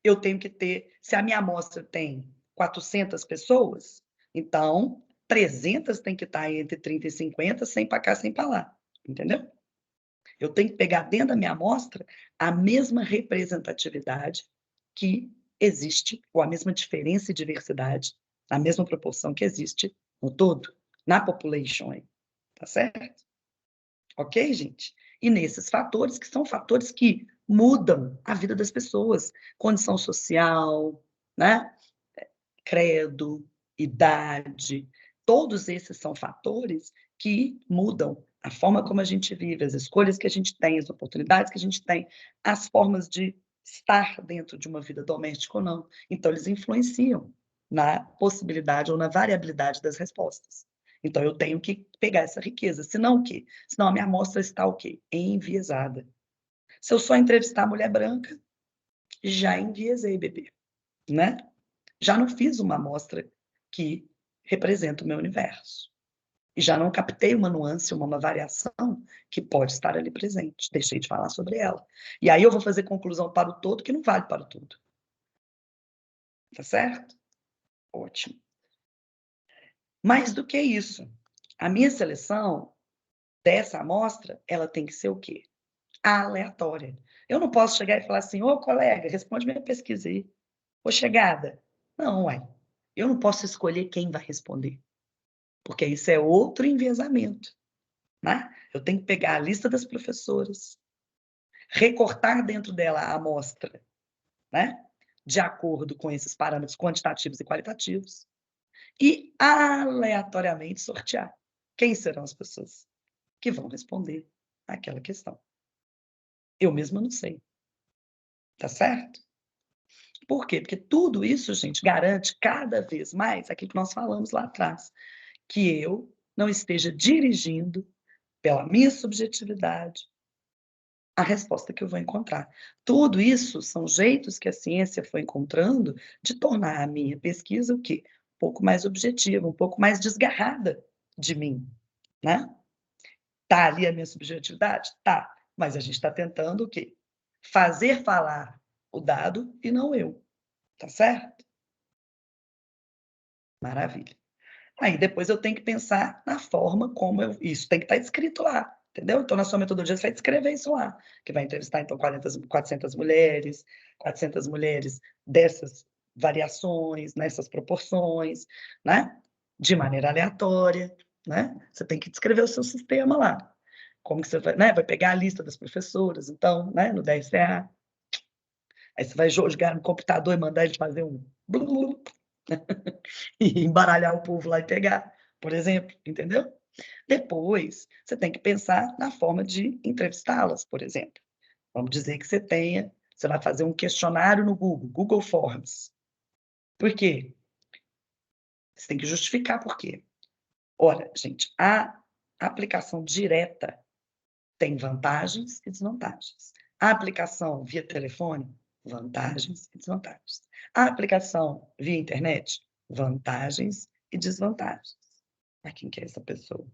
Eu tenho que ter, se a minha amostra tem 400 pessoas, então 300 tem que estar entre 30 e 50, 100 para cá, 100 para lá, entendeu? Eu tenho que pegar dentro da minha amostra a mesma representatividade que existe, ou a mesma diferença e diversidade, na mesma proporção que existe no todo, na population, tá certo? Ok, gente? E nesses fatores, que são fatores que mudam a vida das pessoas, condição social, né? Credo, idade, todos esses são fatores que mudam a forma como a gente vive, as escolhas que a gente tem, as oportunidades que a gente tem, as formas de estar dentro de uma vida doméstica ou não. Então, eles influenciam na possibilidade ou na variabilidade das respostas. Então, eu tenho que pegar essa riqueza, senão o quê? Senão a minha amostra está o quê? Enviesada. Se eu só entrevistar mulher branca, já enviesei, bebê, né? Já não fiz uma amostra que representa o meu universo. E já não captei uma nuance, uma variação que pode estar ali presente. Deixei de falar sobre ela. E aí eu vou fazer conclusão para o todo que não vale para o todo. Tá certo? Ótimo. Mais do que isso, a minha seleção dessa amostra, ela tem que ser o quê? Aleatória. Eu não posso chegar e falar assim, ô colega, responde minha pesquisa aí. Ô chegada. Não, uai. Eu não posso escolher quem vai responder, porque isso é outro enviesamento, né? Eu tenho que pegar a lista das professoras, recortar dentro dela a amostra, né? De acordo com esses parâmetros quantitativos e qualitativos, e aleatoriamente sortear quem serão as pessoas que vão responder aquela questão. Eu mesma não sei. Tá certo? Por quê? Porque tudo isso, gente, garante cada vez mais aquilo que nós falamos lá atrás, que eu não esteja dirigindo, pela minha subjetividade, a resposta que eu vou encontrar. Tudo isso são jeitos que a ciência foi encontrando de tornar a minha pesquisa o quê? Um pouco mais objetiva, um pouco mais desgarrada de mim, né? Tá ali a minha subjetividade? Tá. Mas a gente está tentando o quê? Fazer falar o dado e não eu. Tá certo? Maravilha. Aí depois eu tenho que pensar na forma como isso tem que estar escrito lá, entendeu? Então, na sua metodologia, você vai descrever isso lá, que vai entrevistar, então, 400 mulheres dessas variações, nessas proporções, né? De maneira aleatória, né? Você tem que descrever o seu sistema lá. Como que você vai, né? Vai pegar a lista das professoras, então, né? No DSA. Aí você vai jogar no computador e mandar ele fazer um e embaralhar o povo lá e pegar, por exemplo, entendeu? Depois, você tem que pensar na forma de entrevistá-las, por exemplo. Vamos dizer que você vai fazer um questionário no Google Forms. Por quê? Você tem que justificar por quê. Olha, gente, a aplicação direta tem vantagens e desvantagens. A aplicação via telefone, vantagens e desvantagens. A aplicação via internet, vantagens e desvantagens. A quem que é essa pessoa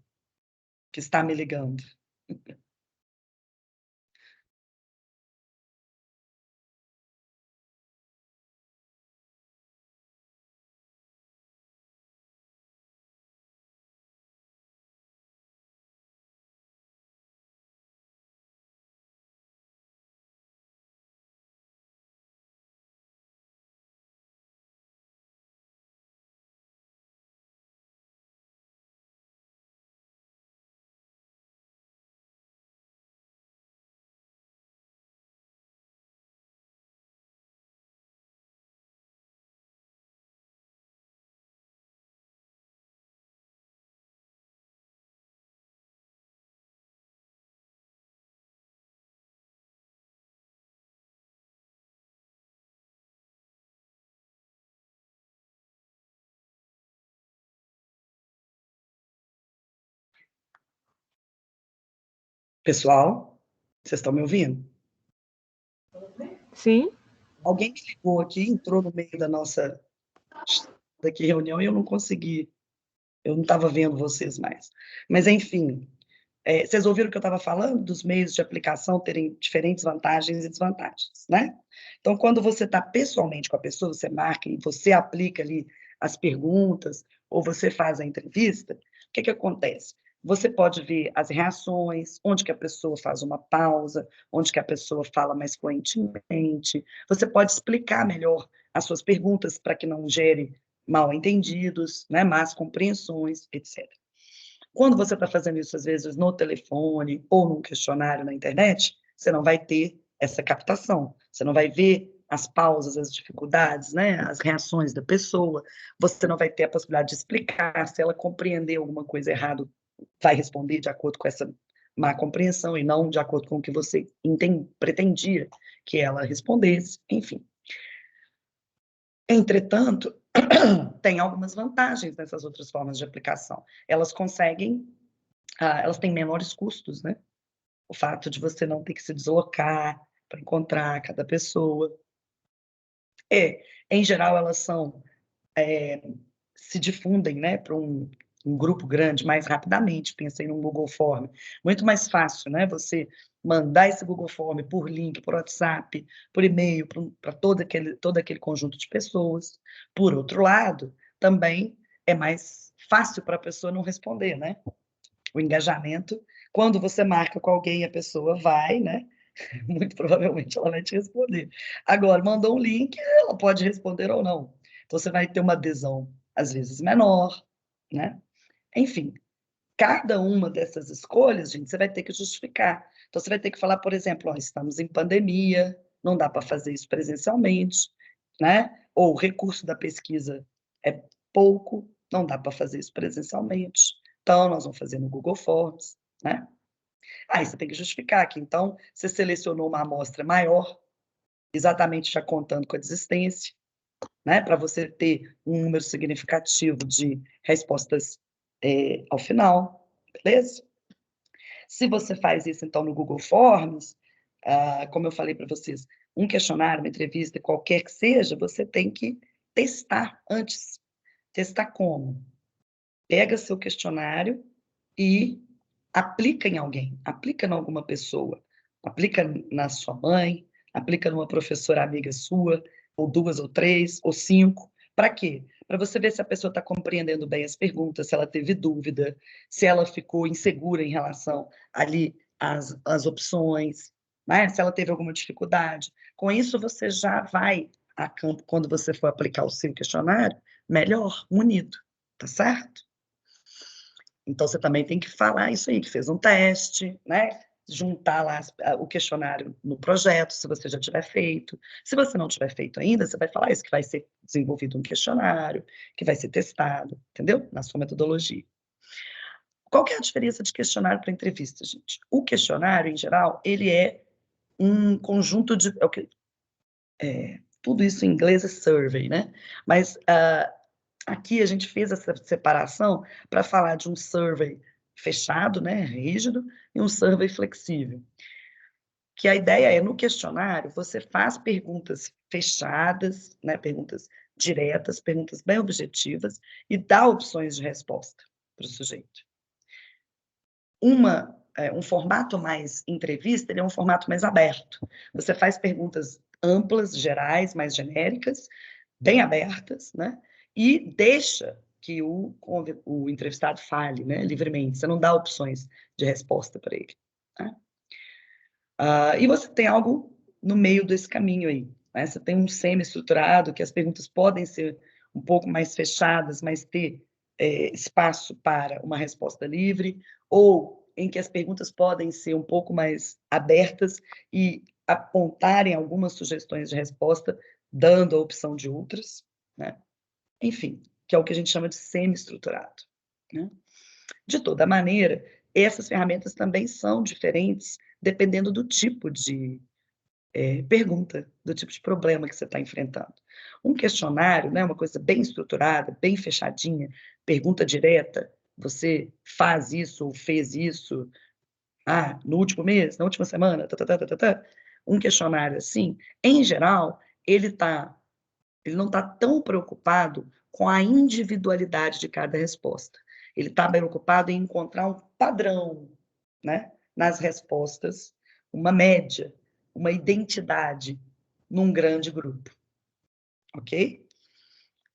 que está me ligando? Pessoal, vocês estão me ouvindo? Sim. Alguém me ligou aqui, entrou no meio da nossa daqui reunião e eu não consegui, eu não estava vendo vocês mais. Mas, enfim, vocês ouviram o que eu estava falando? Dos meios de aplicação terem diferentes vantagens e desvantagens, né? Então, quando você está pessoalmente com a pessoa, você marca e você aplica ali as perguntas, ou você faz a entrevista, o que acontece? Você pode ver as reações, onde que a pessoa faz uma pausa, onde que a pessoa fala mais fluentemente. Você pode explicar melhor as suas perguntas para que não gere mal entendidos, né, más compreensões, etc. Quando você está fazendo isso, às vezes, no telefone ou num questionário na internet, você não vai ter essa captação. Você não vai ver as pausas, as dificuldades, né, as reações da pessoa. Você não vai ter a possibilidade de explicar. Se ela compreender alguma coisa errada, vai responder de acordo com essa má compreensão e não de acordo com o que você pretendia que ela respondesse. Enfim. Entretanto, tem algumas vantagens nessas outras formas de aplicação. Elas conseguem, elas têm menores custos, né? O fato de você não ter que se deslocar para encontrar cada pessoa. Em geral, elas são, se difundem, né, para um grupo grande mais rapidamente. Pensei num Google Form. Muito mais fácil, né, você mandar esse Google Form por link, por WhatsApp, por e-mail, para todo aquele conjunto de pessoas. Por outro lado, também é mais fácil para a pessoa não responder, né? O engajamento, quando você marca com alguém, a pessoa vai, né? Muito provavelmente ela vai te responder. Agora, mandou um link, ela pode responder ou não. Então, você vai ter uma adesão, às vezes, menor, né? Enfim, cada uma dessas escolhas, gente, você vai ter que justificar. Então, você vai ter que falar, por exemplo, ó, estamos em pandemia, não dá para fazer isso presencialmente, né? Ou o recurso da pesquisa é pouco, não dá para fazer isso presencialmente. Então, nós vamos fazer no Google Forms, né? Aí você tem que justificar que, então, você selecionou uma amostra maior, exatamente já contando com a desistência, né? Para você ter um número significativo de respostas ao final, beleza? Se você faz isso, então, no Google Forms, como eu falei para vocês, um questionário, uma entrevista, qualquer que seja, você tem que testar antes. Testar como? Pega seu questionário e aplica em alguém, aplica em alguma pessoa, aplica na sua mãe, aplica numa professora amiga sua, ou 2 ou 3 ou 5. Para quê? Para você ver se a pessoa está compreendendo bem as perguntas, se ela teve dúvida, se ela ficou insegura em relação ali às opções, né? Se ela teve alguma dificuldade. Com isso, você já vai a campo, quando você for aplicar o seu questionário, melhor, munido, tá certo? Então, você também tem que falar isso aí, que fez um teste, né? Juntar lá o questionário no projeto, se você já tiver feito. Se você não tiver feito ainda, você vai falar isso, que vai ser desenvolvido um questionário, que vai ser testado, entendeu? Na sua metodologia. Qual que é a diferença de questionário para entrevista, gente? O questionário, em geral, ele é um conjunto de... tudo isso em inglês é survey, né? Mas aqui a gente fez essa separação para falar de um survey fechado, né, rígido, e um survey flexível. Que a ideia é, no questionário, você faz perguntas fechadas, né, perguntas diretas, perguntas bem objetivas, e dá opções de resposta para o sujeito. Um formato mais entrevista, ele é um formato mais aberto. Você faz perguntas amplas, gerais, mais genéricas, bem abertas, né? E deixa que o entrevistado fale, né, livremente. Você não dá opções de resposta para ele. Né? E você tem algo no meio desse caminho aí. Né? Você tem um semi-estruturado, que as perguntas podem ser um pouco mais fechadas, mas ter espaço para uma resposta livre, ou em que as perguntas podem ser um pouco mais abertas e apontarem algumas sugestões de resposta, dando a opção de outras, né? Enfim, que é o que a gente chama de semi-estruturado. Né? De toda maneira, essas ferramentas também são diferentes dependendo do tipo de pergunta, do tipo de problema que você está enfrentando. Um questionário, né, uma coisa bem estruturada, bem fechadinha, pergunta direta, você faz isso ou fez isso, no último mês, na última semana, um questionário assim, em geral, ele não está tão preocupado com a individualidade de cada resposta. Ele está preocupado em encontrar um padrão, né, nas respostas, uma média, uma identidade num grande grupo, ok?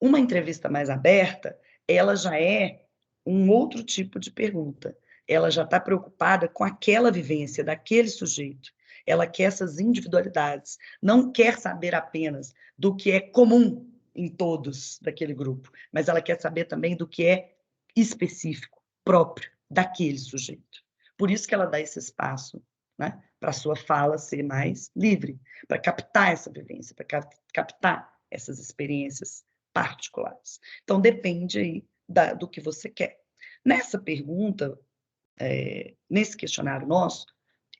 Uma entrevista mais aberta, ela já é um outro tipo de pergunta. Ela já está preocupada com aquela vivência daquele sujeito. Ela quer essas individualidades. Não quer saber apenas do que é comum em todos daquele grupo, mas ela quer saber também do que é específico, próprio daquele sujeito. Por isso que ela dá esse espaço, né, para a sua fala ser mais livre, para captar essa vivência, para captar essas experiências particulares. Então, depende aí do que você quer. Nessa pergunta, nesse questionário nosso,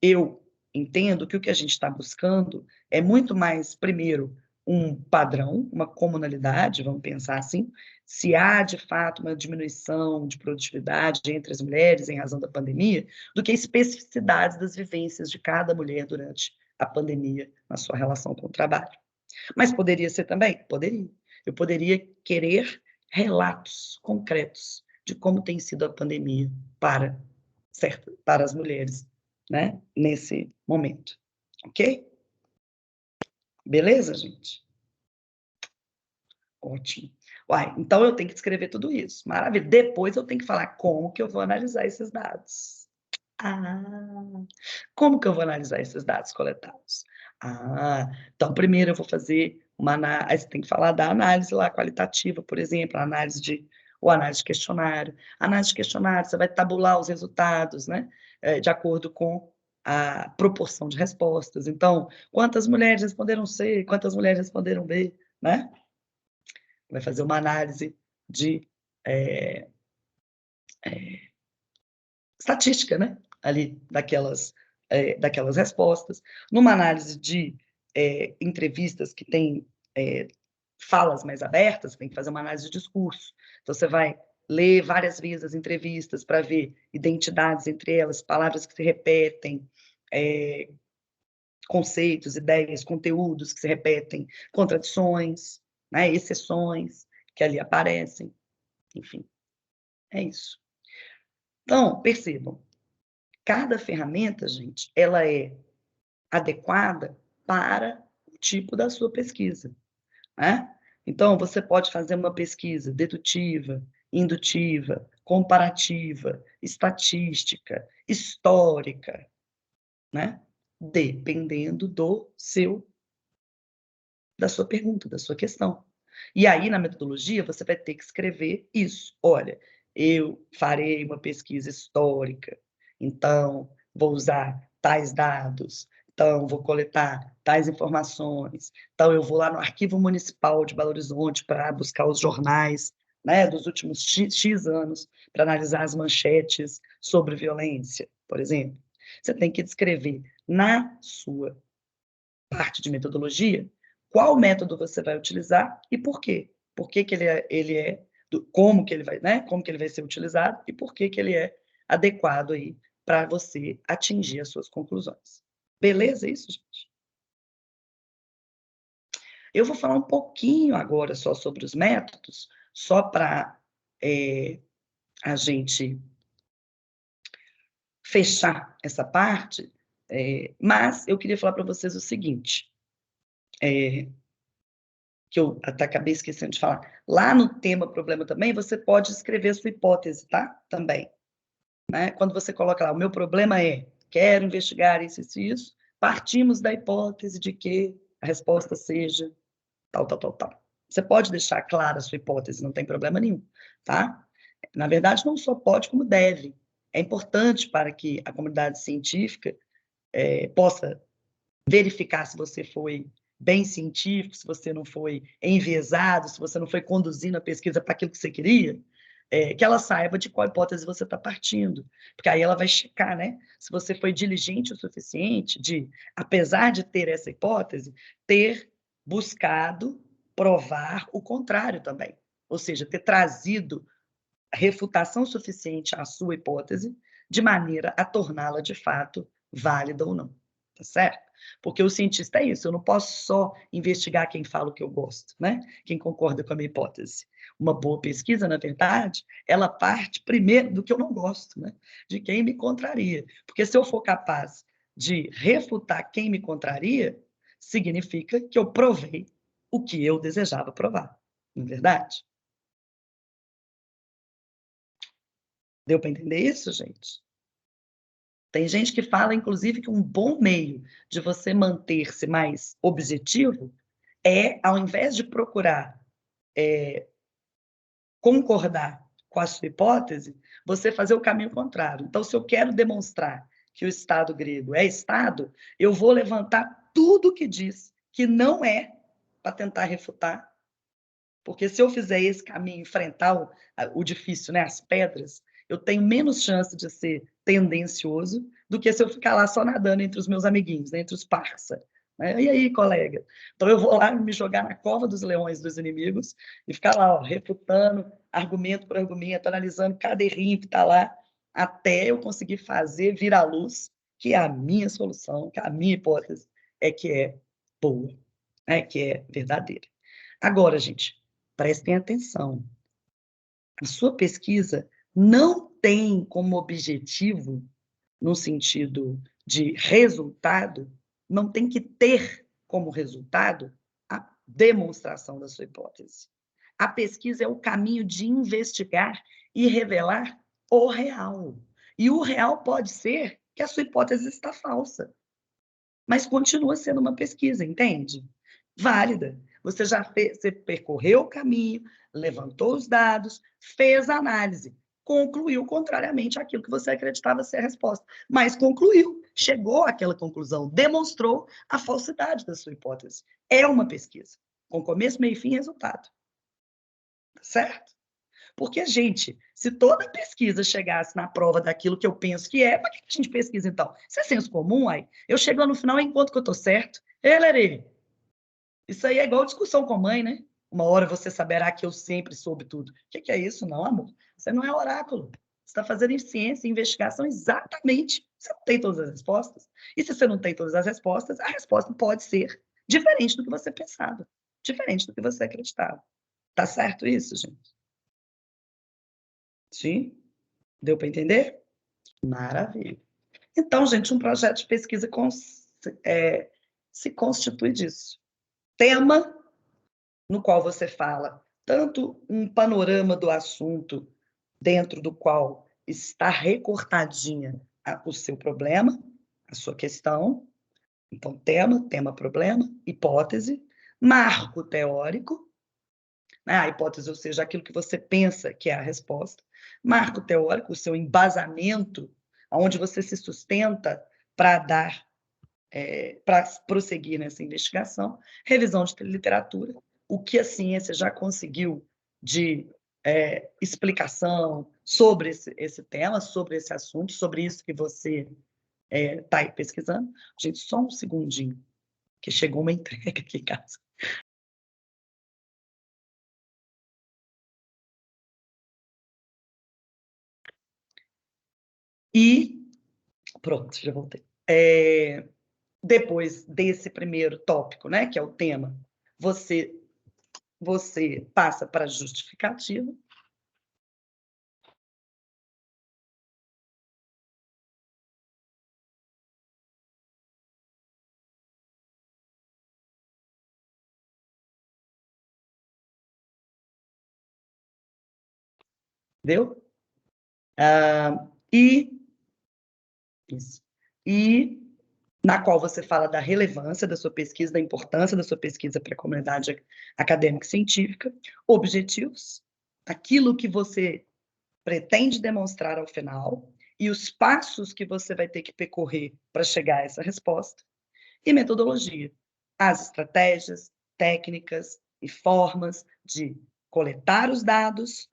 eu entendo que o que a gente está buscando é muito mais, primeiro, um padrão, uma comunalidade, vamos pensar assim, se há, de fato, uma diminuição de produtividade entre as mulheres em razão da pandemia, do que especificidades das vivências de cada mulher durante a pandemia na sua relação com o trabalho. Mas poderia ser também? Poderia. Eu poderia querer relatos concretos de como tem sido a pandemia para, certo, para as mulheres, né, nesse momento. Ok? Beleza, gente? Ótimo. Uai, então eu tenho que escrever tudo isso. Maravilha. Depois eu tenho que falar como que eu vou analisar esses dados. Ah, como que eu vou analisar esses dados coletados? Ah, então primeiro eu vou fazer uma análise, tem que falar da análise lá qualitativa, por exemplo, a análise de ou análise de questionário. Análise de questionário, você vai tabular os resultados, né, de acordo com a proporção de respostas. Então, quantas mulheres responderam C, quantas mulheres responderam B, né? Vai fazer uma análise de estatística, né? Ali daquelas respostas. Numa análise de entrevistas que tem falas mais abertas, tem que fazer uma análise de discurso. Então, você vai ler várias vezes as entrevistas para ver identidades entre elas, palavras que se repetem, conceitos, ideias, conteúdos que se repetem, contradições, né, exceções que ali aparecem. Enfim, é isso. Então, percebam, cada ferramenta, gente, ela é adequada para o tipo da sua pesquisa, né? Então, você pode fazer uma pesquisa dedutiva, indutiva, comparativa, estatística, histórica, né? Dependendo da sua pergunta, da sua questão. E aí, na metodologia, você vai ter que escrever isso. Olha, eu farei uma pesquisa histórica, então vou usar tais dados, então vou coletar tais informações, então eu vou lá no Arquivo Municipal de Belo Horizonte para buscar os jornais, né, dos últimos X anos, para analisar as manchetes sobre violência, por exemplo. Você tem que descrever na sua parte de metodologia, qual método você vai utilizar e por quê. Por que que como que ele vai, né? Como que ele vai ser utilizado e por que que ele é adequado aí para você atingir as suas conclusões. Beleza isso, gente? Eu vou falar um pouquinho agora só sobre os métodos, só para a gente fechar essa parte, mas eu queria falar para vocês o seguinte, que eu até acabei esquecendo de falar. Lá no tema problema também, você pode escrever a sua hipótese, tá? Também. Né? Quando você coloca lá, o meu problema é, quero investigar isso, isso e isso, partimos da hipótese de que a resposta seja tal, tal, tal, tal. Você pode deixar clara a sua hipótese, não tem problema nenhum, tá? Na verdade, não só pode, como deve. É importante para que a comunidade científica possa verificar se você foi bem científico, se você não foi enviesado, se você não foi conduzindo a pesquisa para aquilo que você queria, que ela saiba de qual hipótese você está partindo. Porque aí ela vai checar, né? Se você foi diligente o suficiente de, apesar de ter essa hipótese, ter buscado provar o contrário também. Ou seja, ter trazido refutação suficiente à sua hipótese, de maneira a torná-la, de fato, válida ou não. Tá certo? Porque o cientista é isso, eu não posso só investigar quem fala o que eu gosto, né? Quem concorda com a minha hipótese. Uma boa pesquisa, na verdade, ela parte primeiro do que eu não gosto, né? De quem me contraria. Porque se eu for capaz de refutar quem me contraria, significa que eu provei o que eu desejava provar, não é verdade? Deu para entender isso, gente? Tem gente que fala, inclusive, que um bom meio de você manter-se mais objetivo é, ao invés de procurar concordar com a sua hipótese, você fazer o caminho contrário. Então, se eu quero demonstrar que o Estado grego é Estado, eu vou levantar tudo que diz que não é para tentar refutar, porque se eu fizer esse caminho, enfrentar o difícil, né, as pedras, eu tenho menos chance de ser tendencioso do que se eu ficar lá só nadando entre os meus amiguinhos, né, entre os parça, Né? E aí, colega? Então, eu vou lá me jogar na cova dos leões dos inimigos e ficar lá, ó, refutando, argumento por argumento, analisando cada errinho que está lá, até eu conseguir fazer vir à luz que é a minha solução, que a minha hipótese que é boa, que é verdadeira. Agora, gente, prestem atenção. A sua pesquisa não tem como objetivo, no sentido de resultado, não tem que ter como resultado a demonstração da sua hipótese. A pesquisa é o caminho de investigar e revelar o real. E o real pode ser que a sua hipótese está falsa, mas continua sendo uma pesquisa, entende? Válida. Você já fez, você percorreu o caminho, levantou os dados, fez a análise, concluiu contrariamente àquilo que você acreditava ser a resposta, mas concluiu, chegou àquela conclusão, demonstrou a falsidade da sua hipótese. É uma pesquisa, com começo, meio, fim e resultado. Certo? Porque, gente, se toda pesquisa chegasse na prova daquilo que eu penso que é, para que a gente pesquisa, então? Isso é senso comum, aí? Eu chego lá no final e encontro que eu estou certo. Lerê. Isso aí é igual discussão com mãe, né? Uma hora você saberá que eu sempre soube tudo. O que é isso? Não, amor. Você não é oráculo. Você está fazendo em ciência e investigação exatamente. Você não tem todas as respostas. E se você não tem todas as respostas, a resposta pode ser diferente do que você pensava, diferente do que você acreditava. Tá certo isso, gente? Sim? Deu para entender? Maravilha. Então, gente, um projeto de pesquisa se constitui disso. Tema no qual você fala tanto um panorama do assunto dentro do qual está recortadinha o seu problema, a sua questão. Então, tema, problema, hipótese, marco teórico, né? A hipótese, ou seja, aquilo que você pensa que é a resposta, marco teórico, o seu embasamento, onde você se sustenta para dar, para prosseguir nessa investigação, revisão de literatura, o que a ciência já conseguiu de explicação sobre esse tema, sobre esse assunto, sobre isso que você está aí pesquisando. Gente, só um segundinho, que chegou uma entrega aqui em casa. E pronto, já voltei. Depois desse primeiro tópico, né, que é o tema, você passa para a justificativa. Entendeu? Isso. E na qual você fala da relevância da sua pesquisa, da importância da sua pesquisa para a comunidade acadêmica e científica, objetivos, aquilo que você pretende demonstrar ao final e os passos que você vai ter que percorrer para chegar a essa resposta, e metodologia, as estratégias, técnicas e formas de coletar os dados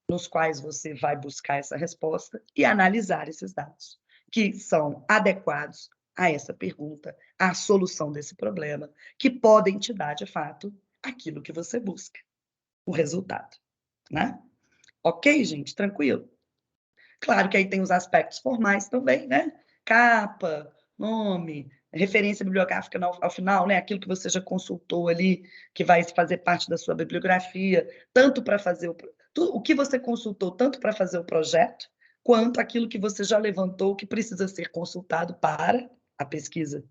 nos quais você vai buscar essa resposta e analisar esses dados, que são adequados a essa pergunta, à solução desse problema, que podem te dar, de fato, aquilo que você busca, o resultado, né? Ok, gente? Tranquilo? Claro que aí tem os aspectos formais também, né? Capa, nome, referência bibliográfica ao final, né? Aquilo que você já consultou ali, que vai fazer parte da sua bibliografia, tanto para fazer o que você consultou, tanto para fazer o projeto, quanto aquilo que você já levantou, que precisa ser consultado para a pesquisa,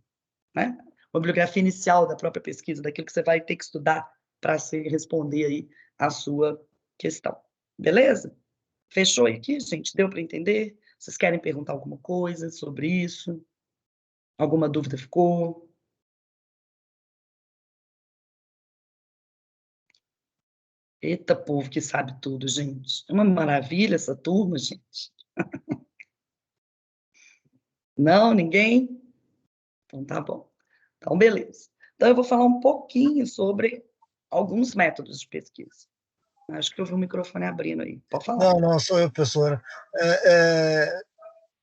né? Uma bibliografia inicial da própria pesquisa, daquilo que você vai ter que estudar para responder aí a sua questão. Beleza? Fechou aqui, gente? Deu para entender? Vocês querem perguntar alguma coisa sobre isso? Alguma dúvida ficou? Eita, povo que sabe tudo, gente. É uma maravilha essa turma, gente. Não, ninguém? Então tá bom. Então, beleza. Então, eu vou falar um pouquinho sobre alguns métodos de pesquisa. Acho que eu vi o microfone abrindo aí. Pode falar. Não, sou eu, professora. É,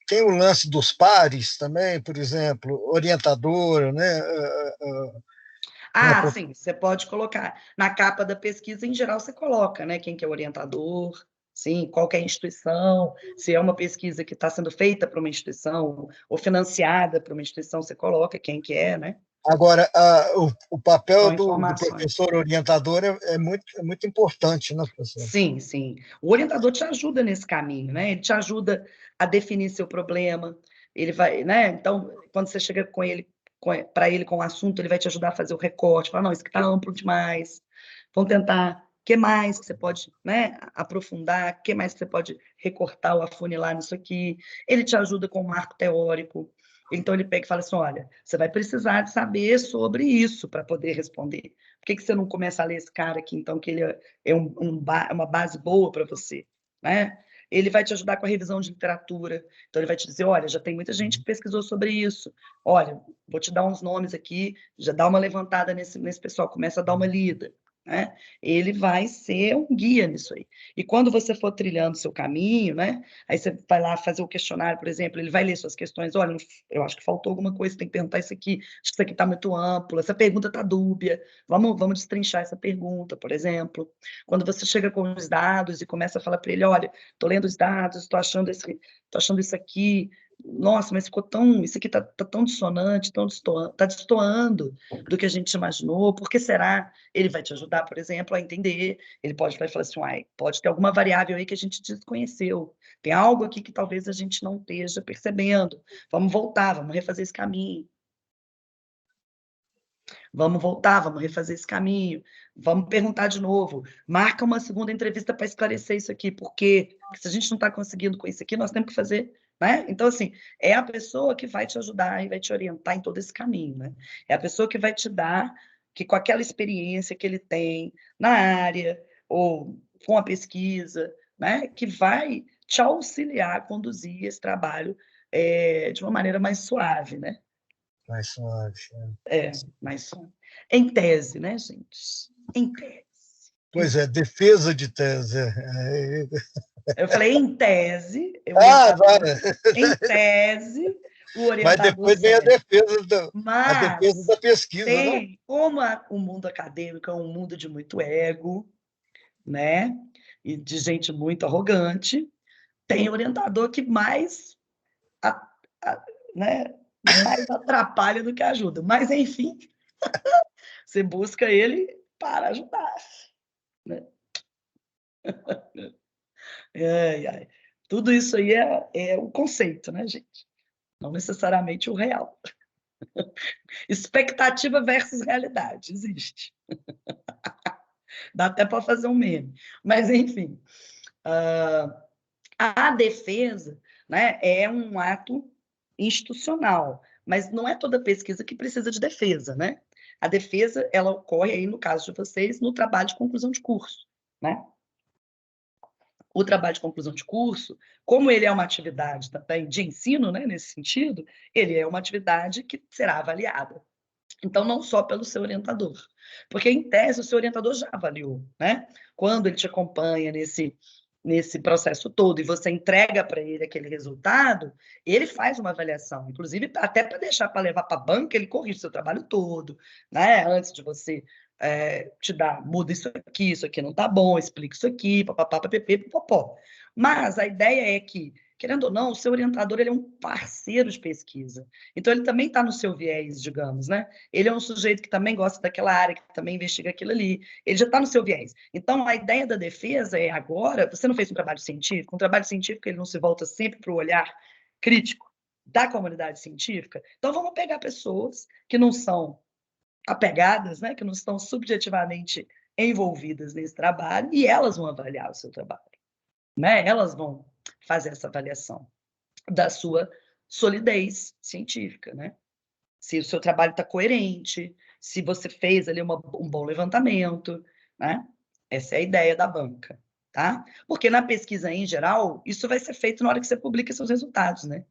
tem o lance dos pares também, por exemplo, orientadora, né? Né, Ah, sim, você pode colocar. Na capa da pesquisa, em geral, você coloca, né? Quem que é o orientador, sim, qual que é a instituição, se é uma pesquisa que está sendo feita para uma instituição ou financiada por uma instituição, você coloca quem que é, né? Agora, o papel São do informações. professor orientador é muito importante, né, professor? Sim, sim. O orientador te ajuda nesse caminho, né? Ele te ajuda a definir seu problema. Ele vai, né? Então, quando você chega com ele, para ele com o assunto, ele vai te ajudar a fazer o recorte. Fala, não, isso aqui está amplo demais. Vamos tentar. O que mais que você pode, né, aprofundar? O que mais que você pode recortar ou afunilar nisso aqui? Ele te ajuda com o marco teórico. Então, ele pega e fala assim: olha, você vai precisar de saber sobre isso para poder responder. Por que você não começa a ler esse cara aqui, então, que ele é uma base boa para você, né? Ele vai te ajudar com a revisão de literatura. Então, ele vai te dizer: olha, já tem muita gente que pesquisou sobre isso. Olha, vou te dar uns nomes aqui, já dá uma levantada nesse pessoal, começa a dar uma lida. Né? Ele vai ser um guia nisso aí. E quando você for trilhando o seu caminho, né? Aí você vai lá fazer o questionário, por exemplo, ele vai ler suas questões. Olha, eu acho que faltou alguma coisa, tem que perguntar isso aqui. Acho que isso aqui está muito amplo, essa pergunta está dúbia. Vamos destrinchar essa pergunta, por exemplo. Quando você chega com os dados e começa a falar para ele: olha, estou lendo os dados, estou achando isso aqui. Nossa, mas ficou tão. Isso aqui está tão dissonante, está destoando do que a gente imaginou. Por que será? Ele vai te ajudar, por exemplo, a entender. Ele pode falar assim: uai, pode ter alguma variável aí que a gente desconheceu. Tem algo aqui que talvez a gente não esteja percebendo. Vamos voltar, vamos refazer esse caminho. Vamos voltar, vamos refazer esse caminho, vamos perguntar de novo, marca uma segunda entrevista para esclarecer isso aqui, porque se a gente não está conseguindo com isso aqui, nós temos que fazer, né? Então, assim, é a pessoa que vai te ajudar e vai te orientar em todo esse caminho, né? É a pessoa que vai te dar, que com aquela experiência que ele tem na área, ou com a pesquisa, né? Que vai te auxiliar a conduzir esse trabalho de uma maneira mais suave, né? Mais suave. Mais suave. Em tese, né, gente? Em tese. Pois é, defesa de tese. Eu falei em tese, o Ah, vai. orientador, em tese, o Mas orientador depois vem serve. a defesa Mas da pesquisa, não? tem, como o mundo acadêmico é um mundo de muito ego, né? E de gente muito arrogante, tem orientador que mais, a- né, mais atrapalha do que ajuda. Mas, enfim, você busca ele para ajudar, né? Ai, ai. Tudo isso aí é o conceito, né, gente? Não necessariamente o real. Expectativa versus realidade, existe. Dá até para fazer um meme. Mas, enfim, a defesa, né, é um ato institucional, mas não é toda pesquisa que precisa de defesa, né? A defesa, ela ocorre aí, no caso de vocês, no trabalho de conclusão de curso, né? O trabalho de conclusão de curso, como ele é uma atividade também de ensino, né, nesse sentido, ele é uma atividade que será avaliada. Então, não só pelo seu orientador, porque, em tese, o seu orientador já avaliou, né? Quando ele te acompanha nesse processo todo e você entrega para ele aquele resultado, ele faz uma avaliação, inclusive até para deixar para levar para a banca, ele corrige o seu trabalho todo, né? Antes de você te dar, muda isso aqui não está bom, explica isso aqui, papapá, papapá, popó. Mas a ideia é que, querendo ou não, o seu orientador ele é um parceiro de pesquisa. Então, ele também está no seu viés, digamos, né? Ele é um sujeito que também gosta daquela área, que também investiga aquilo ali. Ele já está no seu viés. Então, a ideia da defesa é agora, você não fez um trabalho científico? Um trabalho científico, ele não se volta sempre para o olhar crítico da comunidade científica? Então, vamos pegar pessoas que não são apegadas, né? Que não estão subjetivamente envolvidas nesse trabalho, e elas vão avaliar o seu trabalho, né? Elas vão fazer essa avaliação da sua solidez científica, né? Se o seu trabalho está coerente, se você fez ali um bom levantamento, né? Essa é a ideia da banca, tá? Porque na pesquisa em geral, isso vai ser feito na hora que você publica seus resultados, né?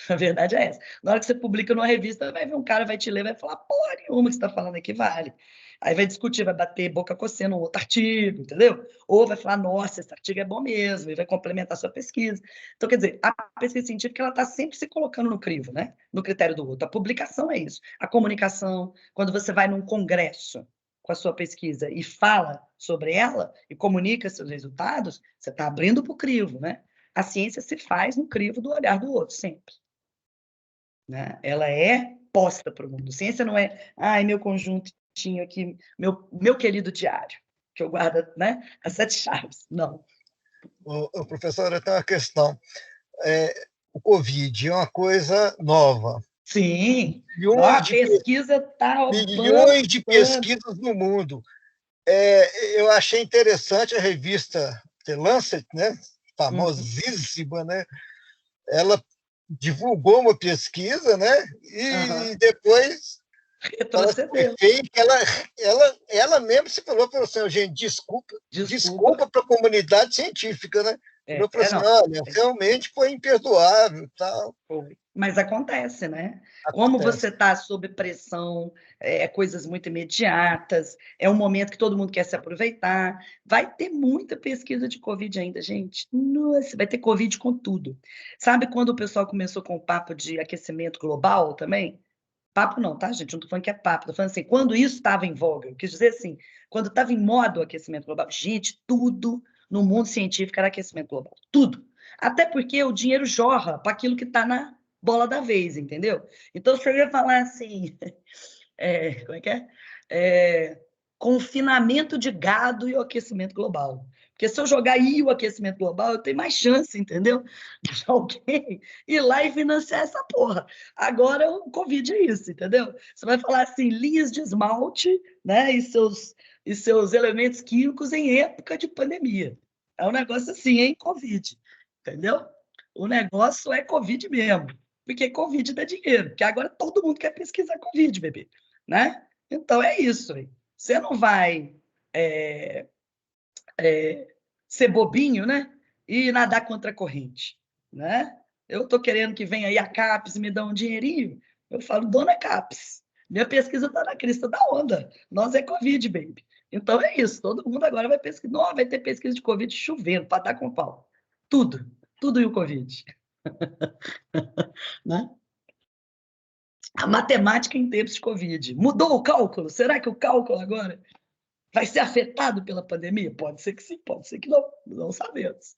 A verdade é essa. Na hora que você publica numa revista, vai ver um cara, vai te ler, vai falar, porra nenhuma que você está falando aqui vale. Aí vai discutir, vai bater boca coçando um outro artigo, entendeu? Ou vai falar, nossa, esse artigo é bom mesmo, e vai complementar a sua pesquisa. Então, quer dizer, a pesquisa científica ela está sempre se colocando no crivo, né? No critério do outro. A publicação é isso. A comunicação, quando você vai num congresso com a sua pesquisa e fala sobre ela e comunica seus resultados, você está abrindo para o crivo, né? A ciência se faz no crivo do olhar do outro, sempre. Né? Ela é posta para o mundo. Ciência não é, ai, meu conjuntinho aqui, meu querido diário, que eu guardo, né, as 7 chaves. Não. Professora, tem uma questão. O Covid é uma coisa nova. Sim. Milhões A de, pesquisa está milhões de pesquisas no mundo. Eu achei interessante a revista The Lancet, né? Famosíssima, né? Ela divulgou uma pesquisa, né? E depois ela retrocedeu. ela mesma se falou para assim, gente, desculpa para a comunidade científica, né? Falou para assim, olha, realmente foi imperdoável, tal. Foi. Mas acontece, né? Como Acontece. você está sob pressão, coisas muito imediatas, é um momento que todo mundo quer se aproveitar. Vai ter muita pesquisa de Covid ainda, gente. Nossa, vai ter Covid com tudo. Sabe quando o pessoal começou com o papo de aquecimento global também? Papo não, tá, gente? Não estou falando que é papo, estou falando assim, quando isso estava em voga, eu quis dizer assim, quando estava em moda o aquecimento global, gente, tudo no mundo científico era aquecimento global, tudo. Até porque o dinheiro jorra para aquilo que está na bola da vez, entendeu? Então, se eu ia falar assim, como é que é? Confinamento de gado e o aquecimento global. Porque se eu jogar aí o aquecimento global, eu tenho mais chance, entendeu? De alguém ir lá e financiar essa porra. Agora o Covid é isso, entendeu? Você vai falar assim, linhas de esmalte, né? E seus elementos químicos em época de pandemia. É um negócio assim, hein? Covid. Entendeu? O negócio é Covid mesmo. Porque Covid dá dinheiro. Porque agora todo mundo quer pesquisar Covid, bebê. Né? Então é isso. Você não vai ser bobinho, né? E nadar contra a corrente, né? Eu estou querendo que venha aí a CAPES e me dá um dinheirinho. Eu falo, dona CAPES, minha pesquisa está na crista da onda. Nós é Covid, baby. Então é isso. Todo mundo agora vai pesquisar. Não, vai ter pesquisa de Covid chovendo, para dar com pau. Tudo. Tudo e o Covid. Né? A matemática em tempos de Covid. Mudou o cálculo? Será que o cálculo agora vai ser afetado pela pandemia? Pode ser que sim, pode ser que não. Não sabemos.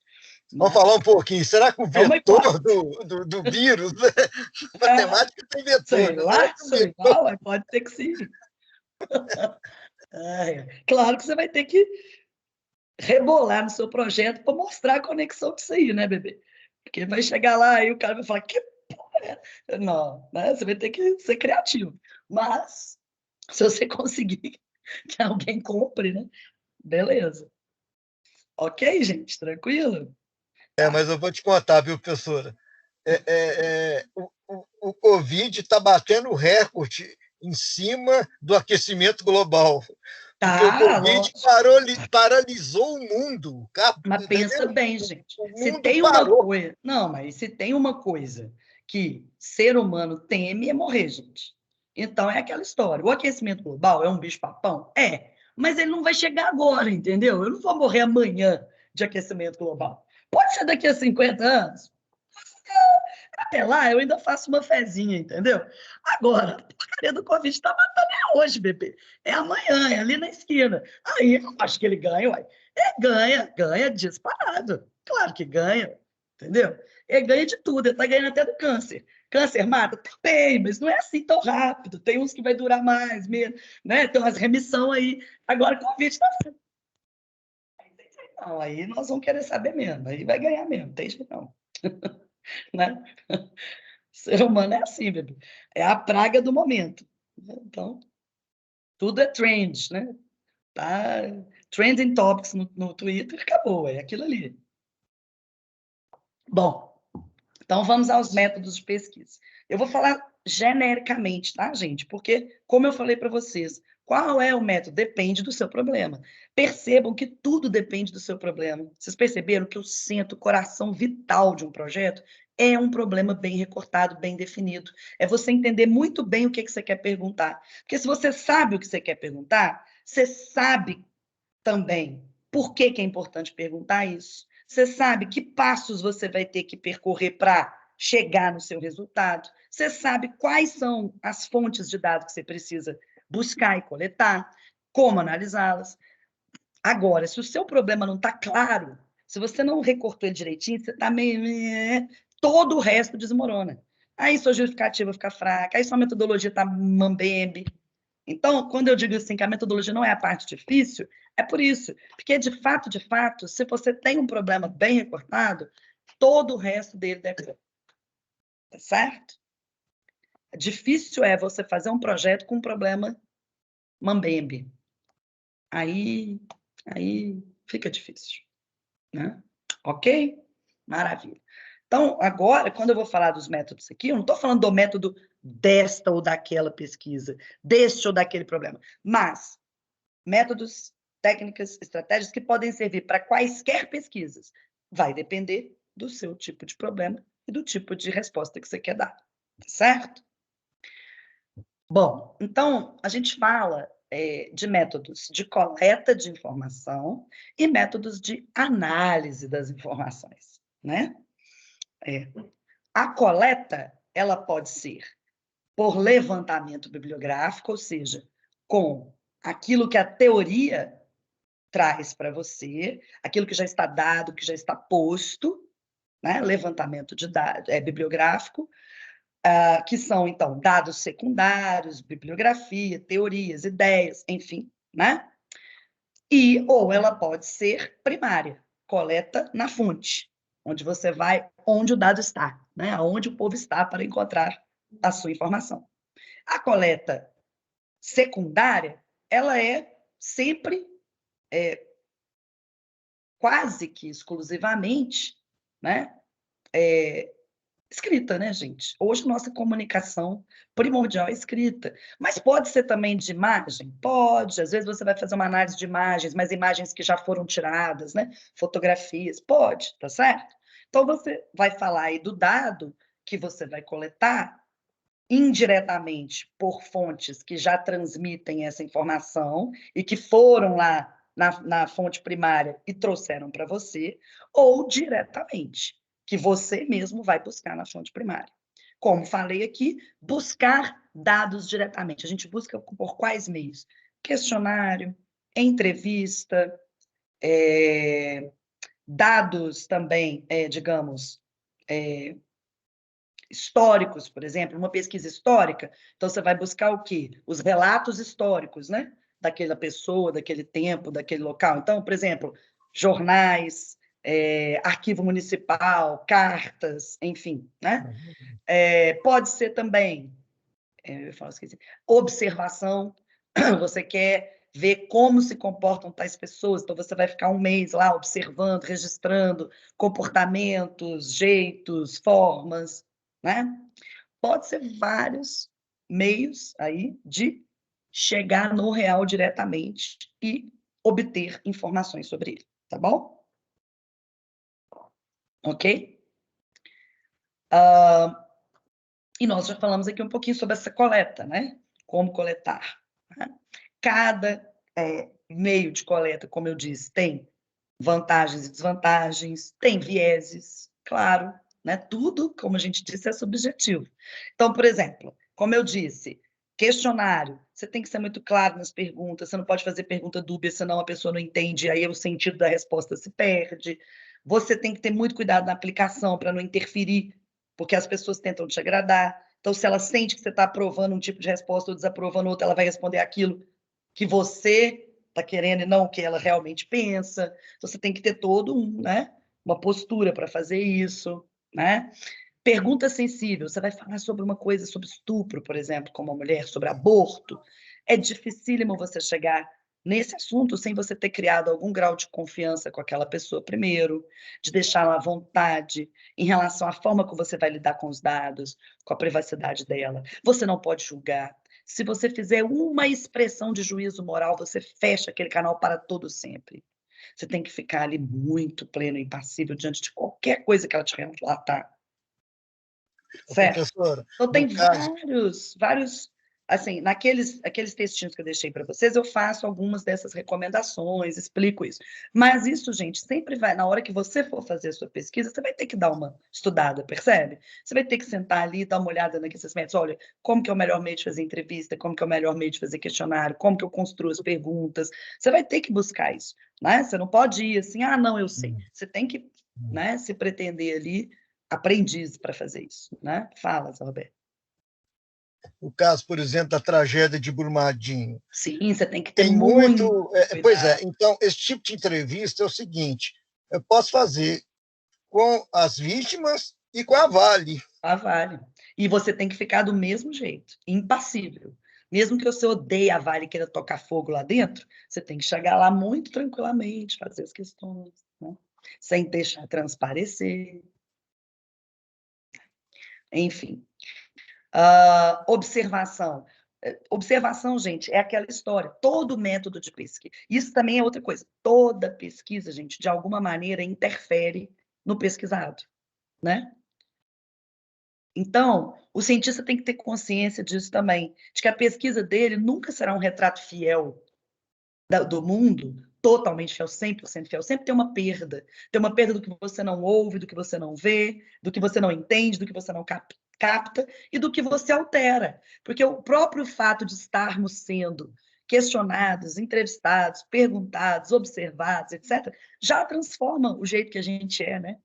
Vamos falar um pouquinho. Será que o vetor do vírus, né? Matemática tem vetor. Sei lá, sei lá, pode ser que sim. Claro que você vai ter que rebolar no seu projeto para mostrar a conexão disso aí, né, bebê? Porque vai chegar lá e o cara vai falar, que porra é? Não, né? Você vai ter que ser criativo. Mas, se você conseguir que alguém compre, né? Beleza. Ok, gente? Tranquilo? Mas eu vou te contar, viu, professora? O Covid está batendo recorde em cima do aquecimento global. Porque o Covid paralisou o mundo. Mas pensa bem, gente. O Se mundo tem uma parou. coisa. Não, mas se tem uma coisa que ser humano teme é morrer, gente. Então é aquela história. O aquecimento global é um bicho-papão? É. Mas ele não vai chegar agora, entendeu? Eu não vou morrer amanhã de aquecimento global. Pode ser daqui a 50 anos. Até lá, eu ainda faço uma fezinha, entendeu? Agora, a porcaria do Covid está matando hoje, bebê. É amanhã, é ali na esquina. Aí eu acho que ele ganha, uai. Ganha disparado. Claro que ganha, entendeu? Ele ganha de tudo, ele está ganhando até do câncer. Câncer mata? Também, mas não é assim tão rápido. Tem uns que vai durar mais, menos, né? Tem umas remissão aí. Agora, Covid está assim. Não, aí nós vamos querer saber mesmo. Aí vai ganhar mesmo, tem jeito não. Né? Ser humano é assim, bebê. É a praga do momento. Então, tudo é trend, né? Tá trending topics no Twitter, acabou, é aquilo ali. Bom, então vamos aos métodos de pesquisa. Eu vou falar genericamente, tá, gente? Porque, como eu falei para vocês, qual é o método? Depende do seu problema. Percebam que tudo depende do seu problema. Vocês perceberam que o centro, o coração vital de um projeto é um problema bem recortado, bem definido. É você entender muito bem o que você quer perguntar. Porque se você sabe o que você quer perguntar, Você sabe também por que é importante perguntar isso. Você sabe que passos você vai ter que percorrer para chegar no seu resultado. Você sabe quais são as fontes de dados que você precisa buscar e coletar, como analisá-las. Agora, se o seu problema não está claro, se você não recortou ele direitinho, você está meio... todo o resto desmorona. Aí sua justificativa fica fraca, aí sua metodologia está mambembe. Então, quando eu digo assim que a metodologia não é a parte difícil, é por isso. Porque, de fato, se você tem um problema bem recortado, todo o resto dele deve ser. Tá certo? Difícil é você fazer um projeto com um problema mambembe. Aí fica difícil, né? Ok? Maravilha. Então, agora, quando eu vou falar dos métodos aqui, eu não estou falando do método desta ou daquela pesquisa, deste ou daquele problema, mas métodos, técnicas, estratégias que podem servir para quaisquer pesquisas. Vai depender do seu tipo de problema e do tipo de resposta que você quer dar, certo? Bom, então, a gente fala de métodos de coleta de informação e métodos de análise das informações, né? A coleta, ela pode ser por levantamento bibliográfico, ou seja, com aquilo que a teoria traz para você, aquilo que já está dado, que já está posto, né? Levantamento de dados bibliográfico, que são, então, dados secundários, bibliografia, teorias, ideias, enfim, né? Ou ela pode ser primária, coleta na fonte, onde você vai onde o dado está, né? Onde o povo está para encontrar a sua informação. A coleta secundária, ela é sempre, quase que exclusivamente, né? Escrita, né, gente? Hoje nossa comunicação primordial é escrita. Mas pode ser também de imagem? Pode. Às vezes você vai fazer uma análise de imagens, mas imagens que já foram tiradas, né? Fotografias. Pode, tá certo? Então você vai falar aí do dado que você vai coletar indiretamente por fontes que já transmitem essa informação e que foram lá na fonte primária e trouxeram para você, ou diretamente, que você mesmo vai buscar na fonte primária. Como falei aqui, buscar dados diretamente. A gente busca por quais meios? Questionário, entrevista, dados também, digamos, históricos, por exemplo, uma pesquisa histórica, então você vai buscar o quê? Os relatos históricos, né? Daquela pessoa, daquele tempo, daquele local. Então, por exemplo, jornais, arquivo municipal, cartas, enfim, né? Pode ser também, eu falo, esqueci, observação, você quer ver como se comportam tais pessoas, então você vai ficar um mês lá observando, registrando comportamentos, jeitos, formas, né? Pode ser vários meios aí de chegar no real diretamente e obter informações sobre ele, tá bom? Ok? E nós já falamos aqui um pouquinho sobre essa coleta, né? Como coletar. Né? Cada meio de coleta, como eu disse, tem vantagens e desvantagens, tem vieses, claro, né? Tudo, como a gente disse, é subjetivo. Então, por exemplo, como eu disse, questionário, você tem que ser muito claro nas perguntas, você não pode fazer pergunta dúbia, senão a pessoa não entende, aí o sentido da resposta se perde. Você tem que ter muito cuidado na aplicação para não interferir, porque as pessoas tentam te agradar. Então, se ela sente que você está aprovando um tipo de resposta ou desaprovando outra, ela vai responder aquilo que você está querendo e não o que ela realmente pensa. Então, você tem que ter né, uma postura para fazer isso, né? Pergunta sensível, você vai falar sobre uma coisa, sobre estupro, por exemplo, com uma mulher, sobre aborto. É dificílimo você chegar nesse assunto sem você ter criado algum grau de confiança com aquela pessoa primeiro, de deixá-la à vontade em relação à forma como você vai lidar com os dados, com a privacidade dela. Você não pode julgar. Se você fizer uma expressão de juízo moral, você fecha aquele canal para todo sempre. Você tem que ficar ali muito pleno e impassível diante de qualquer coisa que ela te relatar. Certo? Professora, Então, no tem caso, vários assim, aqueles textinhos que eu deixei para vocês, eu faço algumas dessas recomendações, explico isso. Mas isso, gente, sempre vai, na hora que você for fazer a sua pesquisa, você vai ter que dar uma estudada, percebe? Você vai ter que sentar ali, dar uma olhada naqueles métodos, olha, como que é o melhor meio de fazer entrevista, como que é o melhor meio de fazer questionário, como que eu construo as perguntas. Você vai ter que buscar isso, né? Você não pode ir assim, ah, não, eu sei. Você tem que, né, se pretender ali aprendiz para fazer isso, né? Fala, Zé Roberto. O caso, por exemplo, da tragédia de Brumadinho. Sim, você tem que ter Tem muito muito. Pois é, então, esse tipo de entrevista é o seguinte: eu posso fazer com as vítimas e com a Vale. a Vale. E você tem que ficar do mesmo jeito, impassível. Mesmo que você odeie a Vale e queira tocar fogo lá dentro, você tem que chegar lá muito tranquilamente, fazer as questões, né? Sem deixar transparecer. Enfim. Observação. Observação, gente, é aquela história. Todo método de pesquisa. Isso também é outra coisa. Toda pesquisa, gente, de alguma maneira interfere no pesquisado, né? Então, o cientista tem que ter consciência disso também, de que a pesquisa dele nunca será um retrato fiel do mundo, totalmente fiel, 100% fiel. Sempre tem uma perda. Tem uma perda do que você não ouve, do que você não vê, do que você não entende, do que você não capta e do que você altera. Porque o próprio fato de estarmos sendo questionados, entrevistados, perguntados, observados, etc., já transforma o jeito que a gente é, né?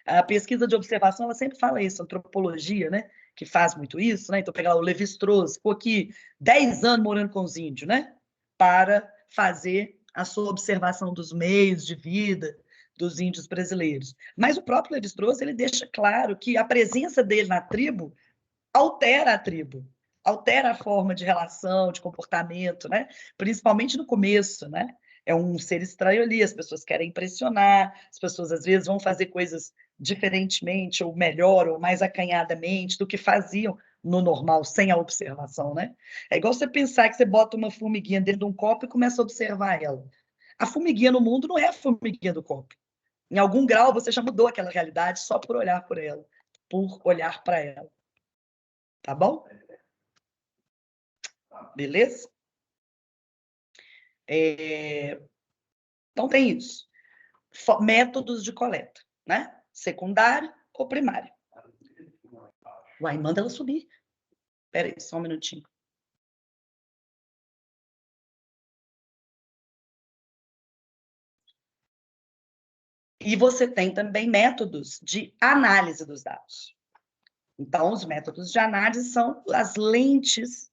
A pesquisa de observação, ela sempre fala isso, a antropologia, né? Que faz muito isso, né? Então, pegar o Levi-Strauss, ficou aqui 10 anos morando com os índios, né? Para fazer a sua observação dos meios de vida dos índios brasileiros. Mas o próprio Levi-Strauss, ele deixa claro que a presença dele na tribo altera a tribo, altera a forma de relação, de comportamento, né? Principalmente no começo, né? É um ser estranho ali, as pessoas querem impressionar, as pessoas às vezes vão fazer coisas diferentemente, ou melhor, ou mais acanhadamente do que faziam no normal, sem a observação, né? É igual você pensar que você bota uma formiguinha dentro de um copo e começa a observar ela. A formiguinha no mundo não é a formiguinha do copo. Em algum grau você já mudou aquela realidade só por olhar por ela, por olhar para ela. Tá bom? Beleza? Então, tem isso. Métodos de coleta, né? Secundário ou primário. Uai, manda ela subir. Espera aí, só um minutinho. E você tem também métodos de análise dos dados. Então, os métodos de análise são as lentes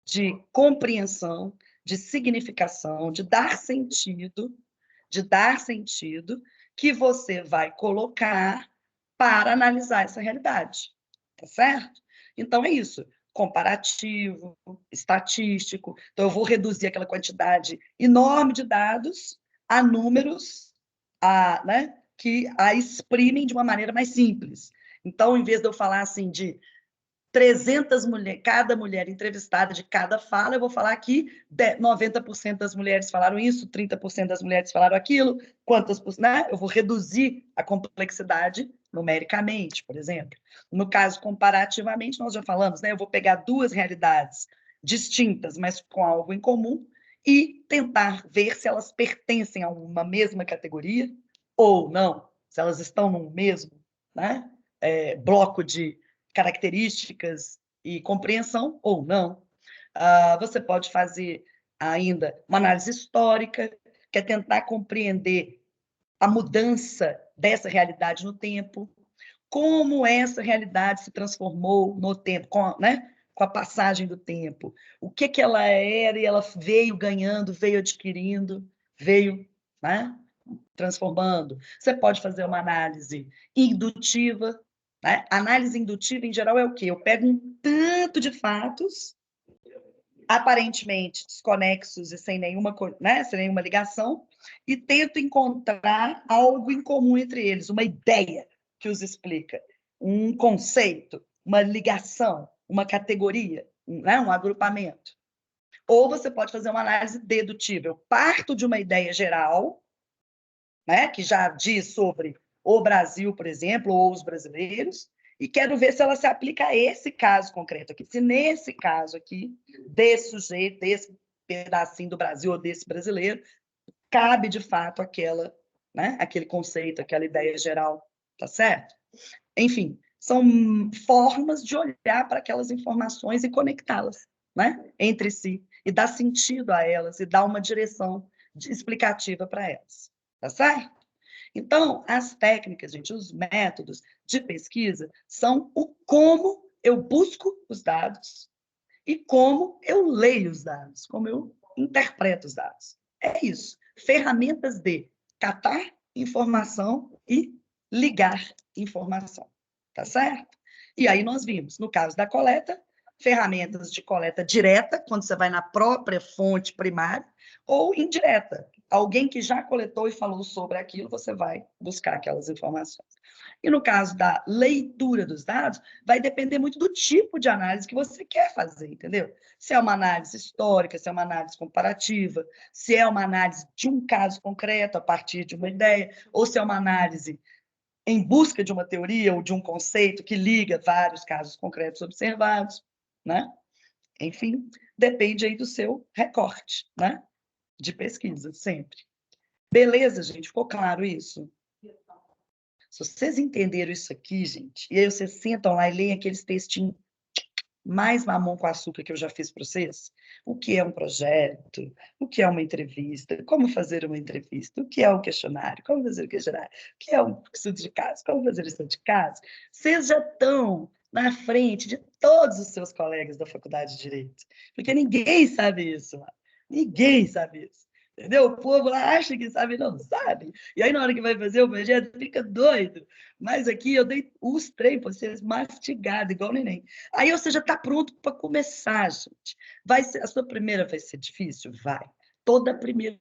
de compreensão, de significação, de dar sentido que você vai colocar para analisar essa realidade, tá certo? Então é isso, comparativo, estatístico. Então eu vou reduzir aquela quantidade enorme de dados a números, né, que a exprimem de uma maneira mais simples. Então, em vez de eu falar assim de 300 mulheres, cada mulher entrevistada de cada fala, eu vou falar que 90% das mulheres falaram isso, 30% das mulheres falaram aquilo, quantas, né? Eu vou reduzir a complexidade numericamente, por exemplo. No caso, comparativamente, nós já falamos, né? Eu vou pegar duas realidades distintas, mas com algo em comum, e tentar ver se elas pertencem a uma mesma categoria ou não, se elas estão no mesmo, né? Bloco de características e compreensão ou não. Você pode fazer ainda uma análise histórica, que é tentar compreender a mudança dessa realidade no tempo, como essa realidade se transformou no tempo, com a passagem do tempo, o que ela era e ela veio ganhando, veio adquirindo, veio, né, transformando. Você pode fazer uma análise indutiva, né? Análise indutiva, em geral, é o quê? Eu pego um tanto de fatos, aparentemente desconexos e sem nenhuma, né, sem nenhuma ligação, e tento encontrar algo em comum entre eles, uma ideia que os explica, um conceito, uma ligação, uma categoria, né, um agrupamento. Ou você pode fazer uma análise dedutiva. Eu parto de uma ideia geral, né, que já diz sobre o Brasil, por exemplo, ou os brasileiros, e quero ver se ela se aplica a esse caso concreto aqui. Se nesse caso aqui, desse sujeito, desse pedacinho do Brasil ou desse brasileiro, cabe de fato aquela, né, aquele conceito, aquela ideia geral, tá certo? Enfim, são formas de olhar para aquelas informações e conectá-las, né, entre si, e dar sentido a elas, e dar uma direção explicativa para elas, tá certo? Então, as técnicas, gente, os métodos de pesquisa são o como eu busco os dados e como eu leio os dados, como eu interpreto os dados. É isso. Ferramentas de catar informação e ligar informação. Tá certo? E aí nós vimos, no caso da coleta, ferramentas de coleta direta, quando você vai na própria fonte primária, ou indireta. Alguém que já coletou e falou sobre aquilo, você vai buscar aquelas informações. E no caso da leitura dos dados, vai depender muito do tipo de análise que você quer fazer, entendeu? Se é uma análise histórica, se é uma análise comparativa, se é uma análise de um caso concreto a partir de uma ideia, ou se é uma análise em busca de uma teoria ou de um conceito que liga vários casos concretos observados, né? Enfim, depende aí do seu recorte, né? De pesquisa, sempre. Beleza, gente? Ficou claro isso? Se vocês entenderam isso aqui, gente, e aí vocês sentam lá e leem aqueles textinhos mais mamão com açúcar que eu já fiz para vocês, o que é um projeto, o que é uma entrevista, como fazer uma entrevista, o que é um questionário, como fazer o questionário, o que é um estudo de caso, como fazer o estudo de caso, vocês já estão na frente de todos os seus colegas da Faculdade de Direito, porque ninguém sabe isso lá, ninguém sabe isso. Entendeu? O povo lá acha que sabe, não sabe. E aí, na hora que vai fazer o projeto, fica doido. Mas aqui eu dei os trem para vocês mastigados, igual o neném. Aí você já está pronto para começar, gente. A sua primeira vai ser difícil? Vai. Toda primeira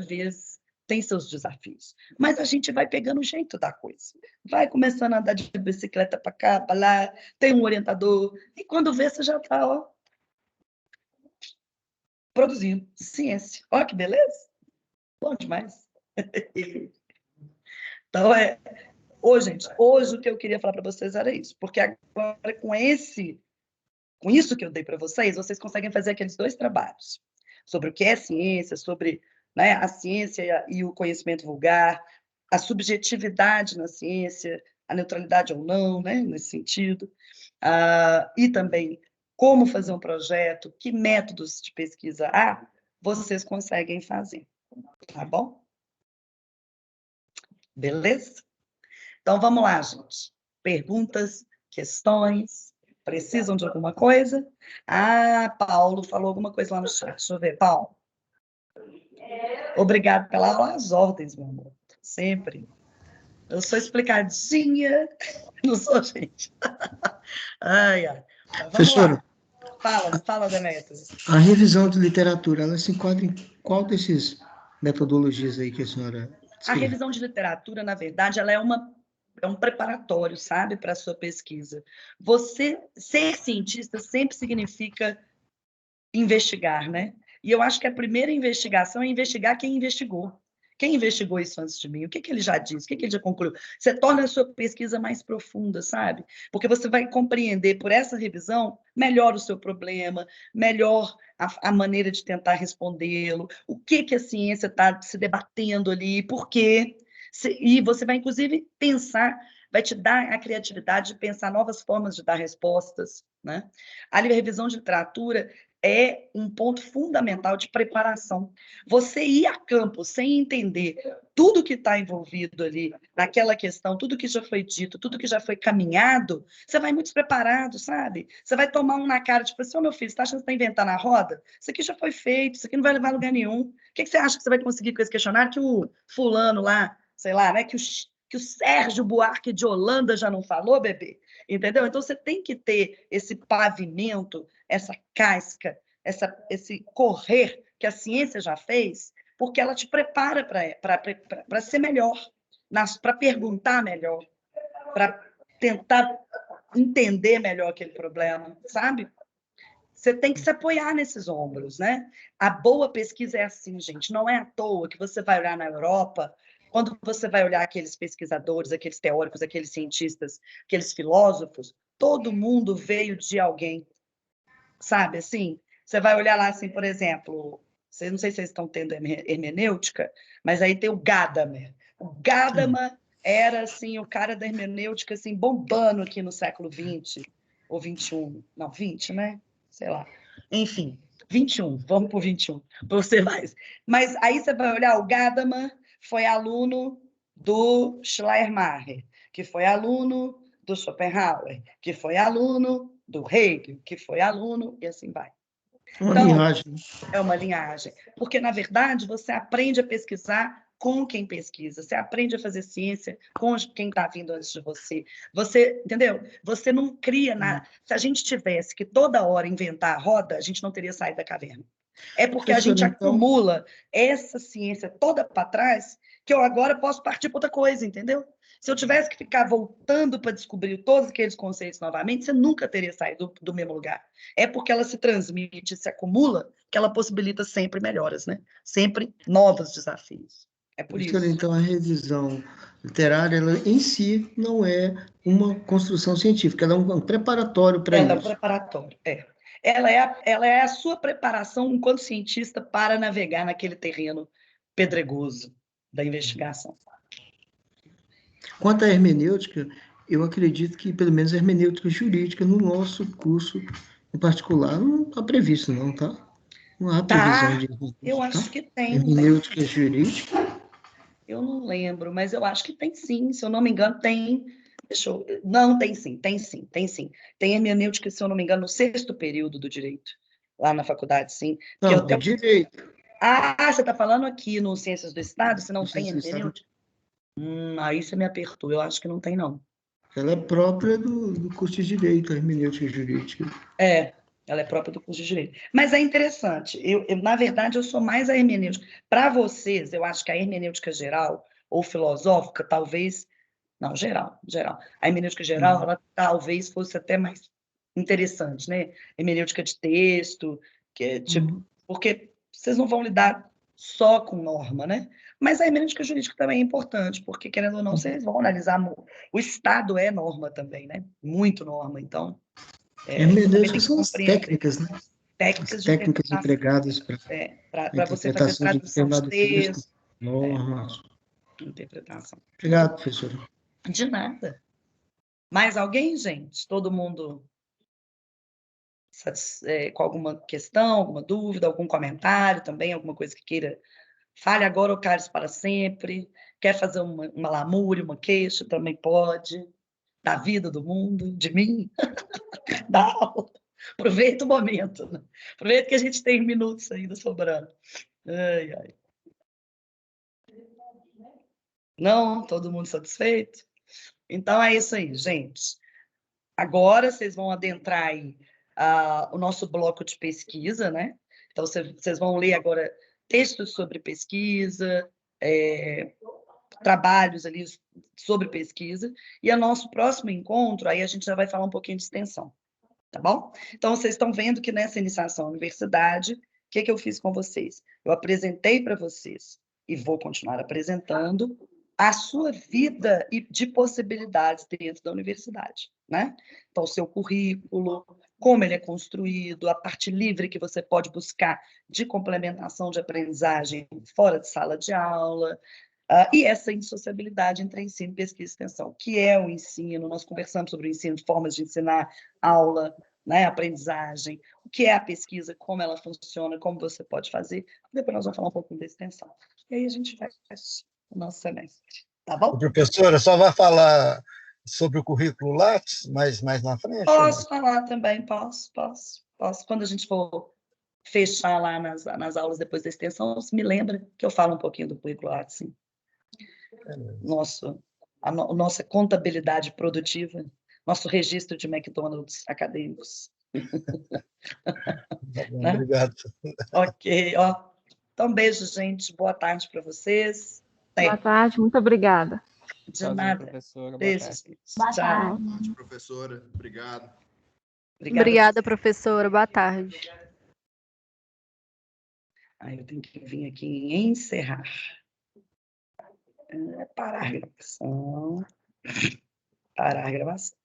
vez tem seus desafios. Mas a gente vai pegando o jeito da coisa. Vai começando a andar de bicicleta para cá, para lá, tem um orientador, e quando vê, você já está, ó, produzindo ciência. Olha que beleza! Bom demais. Então, hoje, gente, hoje o que eu queria falar para vocês era isso, porque agora com isso que eu dei para vocês, vocês conseguem fazer aqueles 2 trabalhos, sobre o que é ciência, sobre, né, a ciência e o conhecimento vulgar, a subjetividade na ciência, a neutralidade ou não, né, nesse sentido, e também como fazer um projeto, que métodos de pesquisa há, vocês conseguem fazer, tá bom? Beleza? Então, vamos lá, gente. Perguntas, questões, precisam de alguma coisa? Paulo falou alguma coisa lá no chat. Deixa eu ver, Paulo. Obrigado pela aula, às ordens, meu amor. Sempre. Eu sou explicadinha, não sou, gente. Ai, ai. Vamos Professora, lá. Fala, Demetrios. a revisão de literatura, ela se enquadra em qual desses metodologias aí que a senhora A descreveu? revisão de literatura, na verdade, ela é um preparatório, sabe, para a sua pesquisa. Você ser cientista sempre significa investigar, né? E eu acho que a primeira investigação é investigar quem investigou. Quem investigou isso antes de mim? O que ele já disse? O que ele já concluiu? Você torna a sua pesquisa mais profunda, sabe? Porque você vai compreender, por essa revisão, melhor o seu problema, melhor a maneira de tentar respondê-lo, o que a ciência está se debatendo ali, por quê. E você vai, inclusive, pensar, vai te dar a criatividade de pensar novas formas de dar respostas, né? A revisão de literatura é um ponto fundamental de preparação. Você ir a campo sem entender tudo que está envolvido ali naquela questão, tudo que já foi dito, tudo que já foi caminhado, você vai muito despreparado, sabe? Você vai tomar um na cara, tipo assim, meu filho, você está achando que você está inventando a roda? Isso aqui já foi feito, isso aqui não vai levar a lugar nenhum. O que você acha que você vai conseguir com esse questionário que o fulano lá, sei lá, né, que o Sérgio Buarque de Holanda já não falou, bebê? Entendeu? Então, você tem que ter esse pavimento, essa casca, esse correr que a ciência já fez, porque ela te prepara para ser melhor, para perguntar melhor, para tentar entender melhor aquele problema, sabe? Você tem que se apoiar nesses ombros, né? A boa pesquisa é assim, gente. Não é à toa que você vai olhar na Europa, quando você vai olhar aqueles pesquisadores, aqueles teóricos, aqueles cientistas, aqueles filósofos, todo mundo veio de alguém, sabe, assim? Você vai olhar lá, assim, por exemplo, não sei se vocês estão tendo hermenêutica, mas aí tem o Gadamer. O Gadamer era, assim, o cara da hermenêutica, assim, bombando aqui no século XX, ou XXI, não, 20, né? Sei lá. Enfim, 21, vamos para o 21, para você mais. Mas aí você vai olhar, o Gadamer foi aluno do Schleiermacher, que foi aluno do Schopenhauer, que foi aluno do Hegel, que foi aluno, e assim vai. Uma Então, linhagem. é uma linhagem. Porque, na verdade, você aprende a pesquisar com quem pesquisa, você aprende a fazer ciência com quem está vindo antes de você. Você, entendeu? Você não cria nada. Se a gente tivesse que toda hora inventar a roda, a gente não teria saído da caverna. É porque a gente acumula essa ciência toda para trás, que eu agora posso partir para outra coisa, entendeu? Se eu tivesse que ficar voltando para descobrir todos aqueles conceitos novamente, você nunca teria saído do mesmo lugar. É porque ela se transmite, se acumula, que ela possibilita sempre melhoras, né? Sempre novos desafios. É por isso. Então, a revisão literária, ela em si não é uma construção científica, ela é um preparatório para isso. Ela é um preparatório, é. Ela é a sua preparação enquanto cientista para navegar naquele terreno pedregoso da investigação. Quanto à hermenêutica, eu acredito que, pelo menos, a hermenêutica jurídica, no nosso curso em particular, não está previsto, não, tá? Não há previsão de hermenêutica, eu acho que tem. Hermenêutica jurídica? Eu não lembro, mas eu acho que tem sim, se eu não me engano, tem. Não, tem sim, tem sim, tem sim. Tem hermenêutica, se eu não me engano, no 6º período do direito, lá na faculdade, sim. Não, do direito. Você está falando aqui no Ciências do Estado, se não tem hermenêutica? Aí você me apertou, eu acho que não tem, não. Ela é própria do curso de direito, a hermenêutica jurídica. Ela é própria do curso de direito. Mas é interessante, na verdade, eu sou mais a hermenêutica. Para vocês, eu acho que a hermenêutica geral ou filosófica, talvez. Não, geral. A hermenêutica geral, ela talvez fosse até mais interessante, né? Hermenêutica de texto, que é tipo. Porque vocês não vão lidar só com norma, né? Mas a hermenêutica jurídica também é importante, porque, querendo ou não, vocês vão analisar. O Estado é norma também, né? Muito norma, então. Hermenêutica são as técnicas, né? Técnicas empregadas para você fazer tradução de texto. Normas. Interpretação. Obrigado, professora. De nada. Mais alguém, gente? Todo mundo com alguma questão, alguma dúvida, algum comentário também, alguma coisa que queira? Fale agora ou cale para sempre. Quer fazer uma lamúria, uma queixa? Também pode. Da vida, do mundo, de mim, da aula. Aproveita o momento. Né? Aproveita que a gente tem minutos ainda sobrando. Ai, ai. Não? Todo mundo satisfeito? Então, é isso aí, gente. Agora, vocês vão adentrar aí o nosso bloco de pesquisa, né? Então, vocês vão ler agora textos sobre pesquisa, trabalhos ali sobre pesquisa, e o nosso próximo encontro, aí a gente já vai falar um pouquinho de extensão, tá bom? Então, vocês estão vendo que nessa iniciação à universidade, o que eu fiz com vocês? Eu apresentei para vocês, e vou continuar apresentando, a sua vida de possibilidades dentro da universidade, né? Então, o seu currículo, como ele é construído, a parte livre que você pode buscar de complementação de aprendizagem fora de sala de aula, e essa indissociabilidade entre ensino, pesquisa e extensão, que é o ensino. Nós conversamos sobre o ensino, formas de ensinar, aula, né, aprendizagem, o que é a pesquisa, como ela funciona, como você pode fazer. Depois nós vamos falar um pouquinho da extensão. E aí a gente vai o nosso semestre. Tá bom? A professora só vai falar sobre o currículo Lattes mais na frente? Posso falar também, posso. Quando a gente for fechar lá nas aulas depois da extensão, me lembra que eu falo um pouquinho do currículo Lattes, sim. Nossa contabilidade produtiva, nosso registro de McDonald's acadêmicos. Né? Obrigado. Ok, ó. Então, beijo, gente. Boa tarde para vocês. Boa tarde, muito obrigada. De nada. Professora. Beijo. Boa tarde. Boa tarde, professora. Obrigado. Obrigada, professora. Boa tarde. Eu tenho que vir aqui em encerrar. Parar a gravação. Parar a gravação.